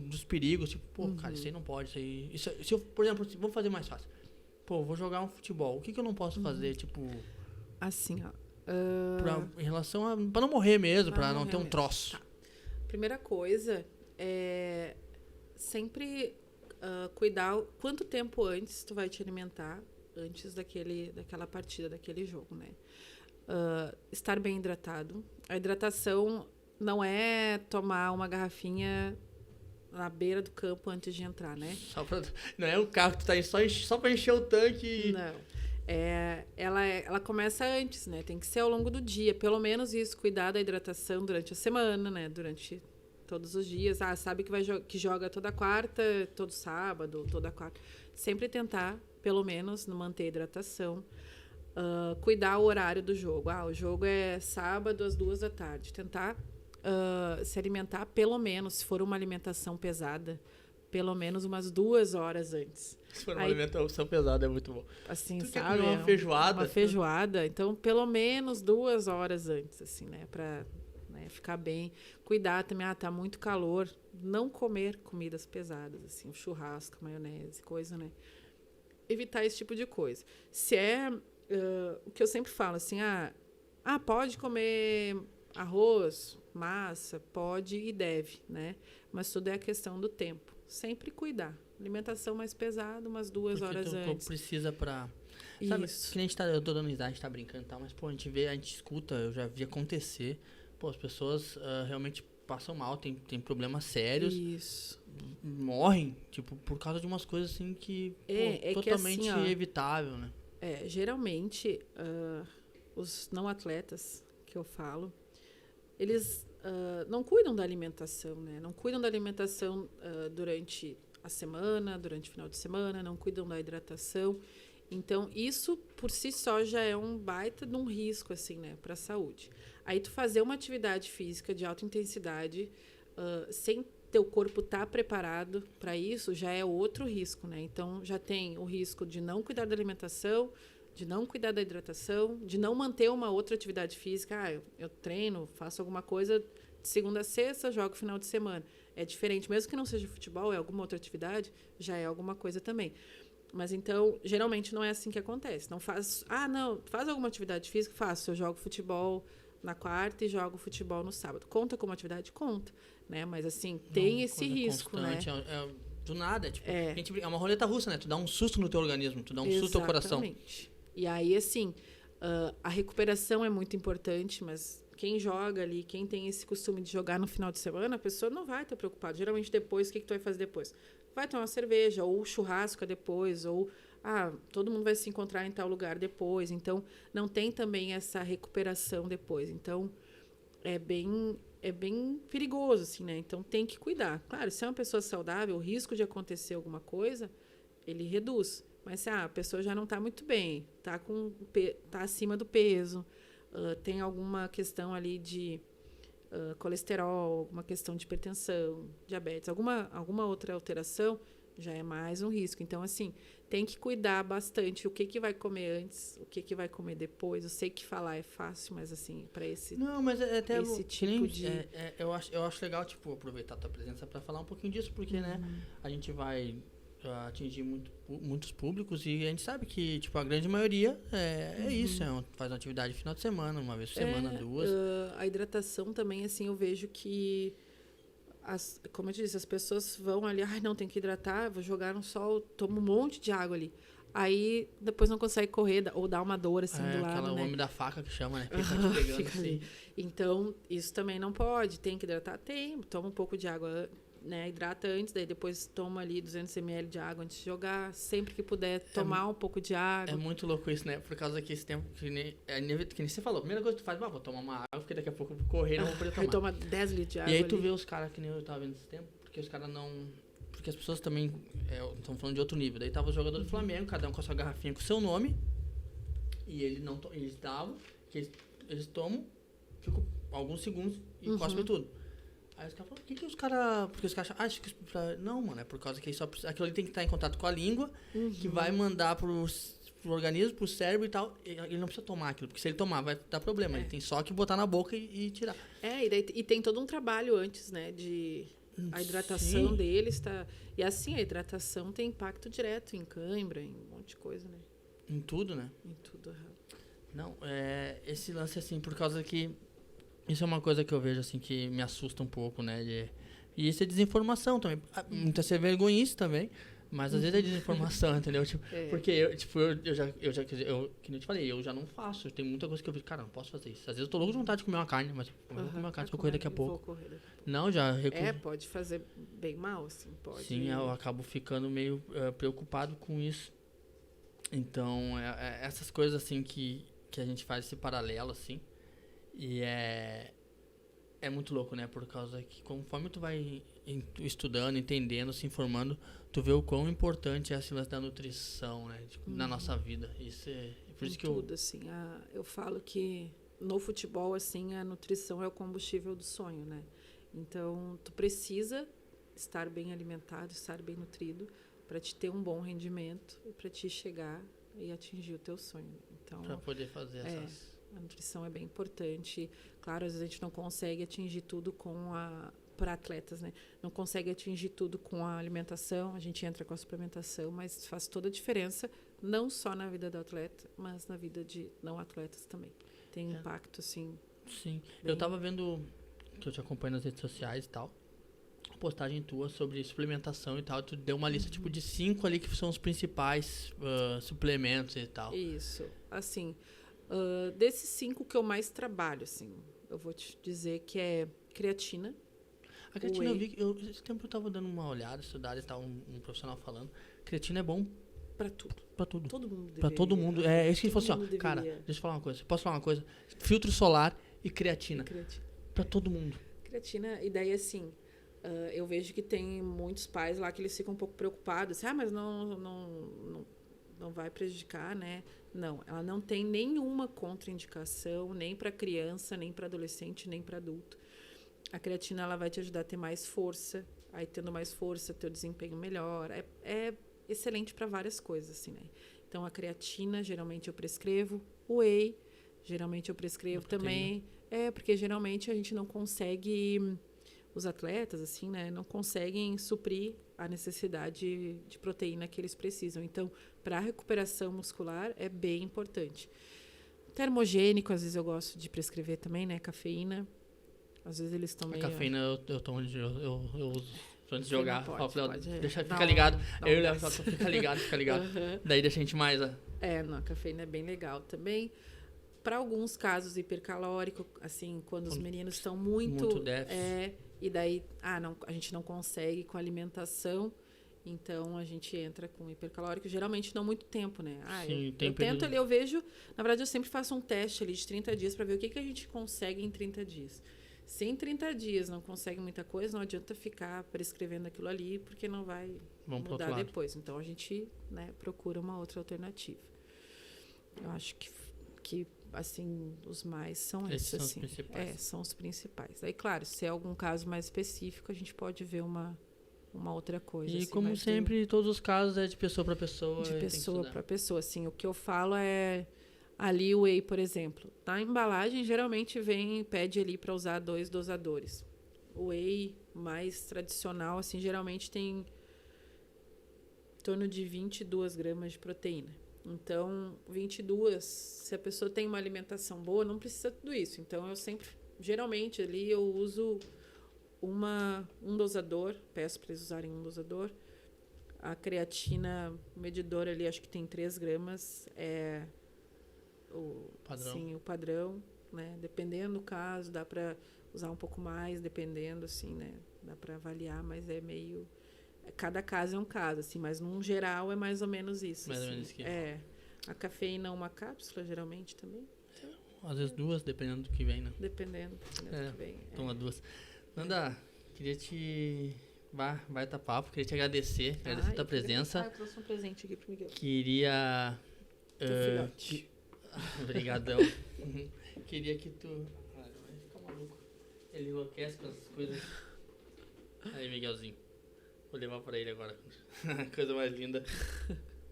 dos perigos? Tipo, pô, cara, isso aí não pode, isso aí... Se eu, por exemplo, vamos fazer mais fácil. Pô, vou jogar um futebol. O que eu não posso fazer, tipo... Assim, ó. Em relação a... Pra não morrer mesmo, pra não ter um troço. Tá. Primeira coisa é sempre cuidar quanto tempo antes tu vai te alimentar antes daquela partida, daquele jogo, né? Estar bem hidratado. A hidratação não é tomar uma garrafinha na beira do campo antes de entrar, né? Não é um carro que tu tá aí só pra encher o tanque. Não. Ela começa antes, né? Tem que ser ao longo do dia. Pelo menos isso, cuidar da hidratação durante a semana, né? Durante todos os dias. Sabe que joga toda quarta, todo sábado, toda quarta. Sempre tentar, pelo menos, manter a hidratação. Cuidar o horário do jogo. O jogo é sábado às 2h. Tentar se alimentar, pelo menos, se for uma alimentação pesada, pelo menos umas 2 horas antes. Se for uma alimentação pesada, é muito bom. Assim, tu sabe? Quer uma feijoada? Uma feijoada. Então, pelo menos 2 horas antes, assim, né? Pra ficar bem. Cuidar também, tá muito calor. Não comer comidas pesadas, assim, o churrasco, maionese, coisa, né? Evitar esse tipo de coisa. Se o que eu sempre falo, assim, pode comer arroz, massa, pode e deve, né? Mas tudo é a questão do tempo. Sempre cuidar. Alimentação mais pesada, umas 2 horas antes. O corpo precisa pra... Sabe, isso. Que eu tô dando risada, a gente tá brincando e tal, mas, pô, a gente escuta, eu já vi acontecer. Pô, as pessoas realmente passam mal, tem problemas sérios. Isso. Morrem, tipo, por causa de umas coisas, assim, que... totalmente que assim, evitável, né? Geralmente, os não atletas que eu falo, eles não cuidam da alimentação, né? Não cuidam da alimentação durante a semana, durante o final de semana, não cuidam da hidratação. Então, isso por si só já é um baita de um risco, assim, né, para a saúde. Aí, tu fazer uma atividade física de alta intensidade sem teu corpo estar preparado para isso, já é outro risco, né? Então, já tem o risco de não cuidar da alimentação, de não cuidar da hidratação, de não manter uma outra atividade física. Eu treino, faço alguma coisa de segunda a sexta, jogo final de semana. É diferente, mesmo que não seja futebol, é alguma outra atividade, já é alguma coisa também. Mas então, geralmente não é assim que acontece. Não faz alguma atividade física? Faço. Eu jogo futebol na quarta e jogo futebol no sábado. Conta como atividade? Conta, né? Mas assim, tem esse risco, constante, né? Do nada, tipo, é uma roleta russa, né? Tu dá um susto no teu organismo, tu dá um susto ao coração. Exatamente. E aí, assim, a recuperação é muito importante, mas quem joga ali, quem tem esse costume de jogar no final de semana, a pessoa não vai estar preocupada. Geralmente depois, o que tu vai fazer depois? Vai tomar uma cerveja, ou churrasco depois, ou todo mundo vai se encontrar em tal lugar depois. Então, não tem também essa recuperação depois. Então, é bem é bem perigoso, assim, né? Então, tem que cuidar. Claro, se é uma pessoa saudável, o risco de acontecer alguma coisa, ele reduz. Mas se a pessoa já não está muito bem, tá acima do peso, tem alguma questão ali de colesterol, alguma questão de hipertensão, diabetes, alguma outra alteração, já é mais um risco. Então, assim, tem que cuidar bastante o que vai comer antes, o que vai comer depois. Eu sei que falar é fácil, mas assim, para esse Não, mas até esse tipo de... eu acho legal, tipo, aproveitar a tua presença para falar um pouquinho disso, porque, né, a gente vai atingir muitos públicos e a gente sabe que, tipo, a grande maioria é isso, faz uma atividade no final de semana, uma vez por semana, duas. A hidratação também, assim, eu vejo que como eu disse, as pessoas vão ali, não, tem que hidratar, vou jogar no sol, tomo um monte de água ali. Aí depois não consegue correr ou dá uma dor assim do lado, aquela né? homem da faca que chama, né? Fica te pegando assim. Então, isso também não pode, tem que hidratar? Toma um pouco de água, né? Hidrata antes, daí depois toma ali 200 ml de água antes de jogar. Sempre que puder, tomar um pouco de água. É muito louco isso, né? Por causa que esse tempo, que nem você falou, a primeira coisa que tu faz, vou tomar uma água, porque daqui a pouco eu vou correr e não vou poder tomar. Aí toma 10 litros de água. E aí tu vê os caras, que nem eu tava vendo esse tempo, porque os caras não... Porque as pessoas também estão falando de outro nível. Daí tava os jogadores do Flamengo, cada um com a sua garrafinha com o seu nome, e eles davam, que eles tomam, ficam alguns segundos e cospem tudo. Aí os caras falam, por que os caras... Porque os caras acham, acho que... Não, mano, é por causa que aquilo ali tem que estar em contato com a língua, que vai mandar pro organismo, pro cérebro e tal. Ele não precisa tomar aquilo, porque se ele tomar vai dar problema. Ele tem só que botar na boca e tirar. E tem todo um trabalho antes, né, a hidratação deles tá... E assim, a hidratação tem impacto direto em cãibra, em um monte de coisa, né? Em tudo, né? Em tudo. Não, esse lance, assim, por causa que... Isso é uma coisa que eu vejo, assim, que me assusta um pouco, né? E isso é desinformação também. Muitas vezes é vergonhice também, mas às vezes é desinformação, entendeu? Tipo, porque eu que nem eu te falei, eu já não faço. Tem muita coisa que eu vejo, cara, não posso fazer isso. Às vezes eu tô louco de vontade de comer uma carne, mas eu vou comer uma carne, vou correr daqui a pouco. Não, já pode fazer bem mal, assim, pode. Sim, eu acabo ficando meio preocupado com isso. Então, essas coisas, assim, que a gente faz esse paralelo, assim, e é muito louco, né? Por causa que conforme tu vai estudando, entendendo, se informando, tu vê o quão importante é esse lance da nutrição, né? Tipo, na nossa vida. Isso por isso que tudo, assim. Eu falo que no futebol, assim, a nutrição é o combustível do sonho, né? Então, tu precisa estar bem alimentado, estar bem nutrido para te ter um bom rendimento e para te chegar e atingir o teu sonho. Então, para poder fazer essas... A nutrição é bem importante. Claro, às vezes a gente não consegue atingir tudo para atletas, né? Não consegue atingir tudo com a alimentação, a gente entra com a suplementação, mas faz toda a diferença, não só na vida do atleta, mas na vida de não atletas também. Tem impacto, assim. Sim. Eu tava vendo, que eu te acompanho nas redes sociais e tal, postagem tua sobre suplementação e tal, tu deu uma lista tipo de 5 ali que são os principais suplementos e tal. Isso. Assim, desses 5 que eu mais trabalho, assim, eu vou te dizer que é creatina. A creatina, esse tempo eu tava dando uma olhada, estudada e tal, um profissional falando. Creatina é bom pra tudo. Pra tudo. Todo mundo deveria. Pra todo mundo. É isso que ele falou assim, ó, cara, deixa eu falar uma coisa. Posso falar uma coisa? Filtro solar e creatina. Pra todo mundo. Creatina, e daí assim, eu vejo que tem muitos pais lá que eles ficam um pouco preocupados. Mas não vai prejudicar, né? Não, ela não tem nenhuma contraindicação, nem para criança, nem para adolescente, nem para adulto. A creatina, ela vai te ajudar a ter mais força. Aí, tendo mais força, teu desempenho melhor. É excelente para várias coisas, assim, né? Então, a creatina, geralmente eu prescrevo. O whey, geralmente eu prescrevo também. Porque geralmente a gente não consegue... Os atletas, assim, né? Não conseguem suprir a necessidade de proteína que eles precisam. Então, para a recuperação muscular, é bem importante. Termogênico, às vezes eu gosto de prescrever também, né? Cafeína. Às vezes eles estão meio... A cafeína eu tomo, eu uso antes de jogar. Pode. Deixa, fica ligado. Eu e o Léo fica ligado. Daí deixa a gente mais... Não, a cafeína é bem legal também. Para alguns casos, hipercalórico, assim, quando os meninos estão muito déficit. E daí, a gente não consegue com a alimentação, então a gente entra com hipercalórico, geralmente não muito tempo, né? Sim, eu tento ali, eu vejo, na verdade eu sempre faço um teste ali de 30 dias para ver o que a gente consegue em 30 dias. Se em 30 dias não consegue muita coisa, não adianta ficar prescrevendo aquilo ali, porque não vai mudar depois. Então, a gente, né, procura uma outra alternativa. Eu acho que assim, os mais são esses, são assim. Os principais. São os principais. Aí, claro, se é algum caso mais específico, a gente pode ver uma outra coisa. E assim, como sempre, todos os casos é de pessoa para pessoa. De pessoa para pessoa, assim. O que eu falo é... Ali o whey, por exemplo, na embalagem geralmente pede ali para usar 2 dosadores. O whey mais tradicional, assim, geralmente tem em torno de 22 gramas de proteína. Então, 22, se a pessoa tem uma alimentação boa, não precisa tudo isso. Então, geralmente ali eu uso um dosador, peço para eles usarem um dosador. A creatina, o medidor ali, acho que tem 3 gramas, o padrão, né? Dependendo do caso, dá para usar um pouco mais, dependendo, assim, né? Dá para avaliar, mas é meio... Cada caso é um caso, assim, mas num geral é mais ou menos isso. Mais assim. ou menos isso. A cafeína, uma cápsula, geralmente, também. Às vezes 2, dependendo do que vem, né? Dependendo do que vem. Toma 2. Nanda, queria te... Vai tá papo, queria te agradecer a tua presença. Eu trouxe um presente aqui pro Miguel. Queria... filhote. Obrigadão. Queria que tu... vai ficar maluco. Ele enlouquece com essas coisas. Aí, Miguelzinho. Vou levar pra ele agora. Coisa mais linda.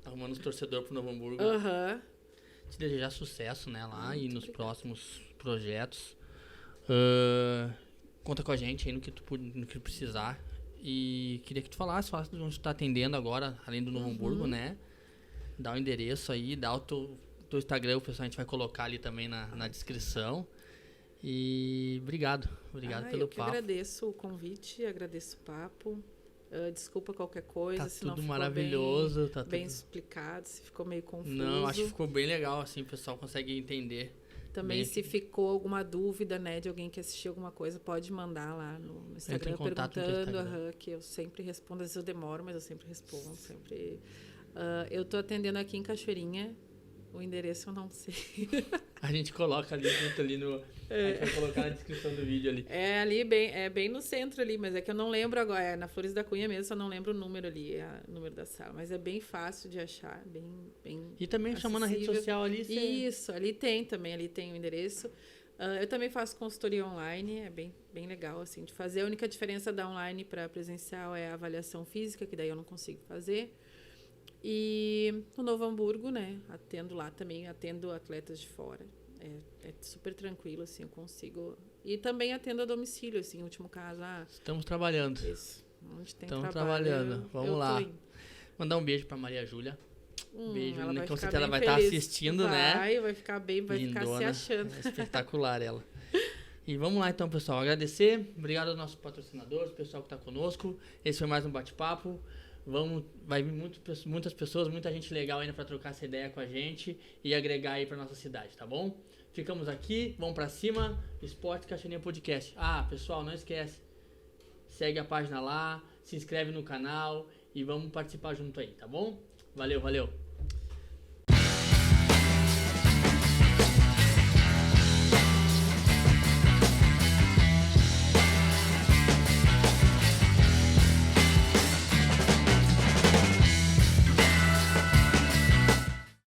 Arrumando os torcedores pro Novo Hamburgo. Te desejar sucesso, né, lá e nos próximos projetos. Conta com a gente aí no que precisar. E queria que tu falasse de onde tu tá atendendo agora, além do Novo Hamburgo, né? Dá o endereço aí, dá o teu Instagram, o pessoal a gente vai colocar ali também na descrição. E obrigado pelo papo. Eu agradeço o convite, agradeço o papo. Desculpa qualquer coisa, se não ficou maravilhoso, tá bem tudo explicado, se ficou meio confuso. Não, acho que ficou bem legal, assim, o pessoal consegue entender. Também, se ficou alguma dúvida, né, de alguém que assistiu alguma coisa, pode mandar lá no Instagram perguntando, que eu sempre respondo. Às vezes eu demoro, mas eu sempre respondo. Eu tô atendendo aqui em Cachoeirinha. O endereço eu não sei. A gente coloca ali junto ali no... A gente vai colocar na descrição do vídeo ali. Bem no centro ali, mas é que eu não lembro agora. É na Flores da Cunha mesmo, só não lembro o número ali, o número da sala. Mas é bem fácil de achar, bem E também chamando a rede social ali. Isso, ali tem o endereço. Eu também faço consultoria online, é bem legal assim de fazer. A única diferença da online para presencial é a avaliação física, que daí eu não consigo fazer. E no Novo Hamburgo, né, atendo atletas de fora. É super tranquilo, assim, eu consigo. E também atendo a domicílio, assim, no último caso. Estamos trabalhando. Isso, onde tem Estamos trabalho. Trabalhando, vamos lá. Mandar um beijo pra Maria Júlia. Beijo, com certeza ela vai estar assistindo, né? Vai ficar bem, vai Lindona, ficar se achando. Espetacular ela. E vamos lá então, pessoal, agradecer. Obrigado aos nossos patrocinadores, pessoal que está conosco. Esse foi mais um bate-papo. Vai vir muitas pessoas, muita gente legal ainda para trocar essa ideia com a gente e agregar aí para nossa cidade, tá bom? Ficamos aqui, vamos para cima. Esporte Cachoeirinha Podcast. Pessoal, não esquece. Segue a página lá, se inscreve no canal e vamos participar junto aí, tá bom? Valeu.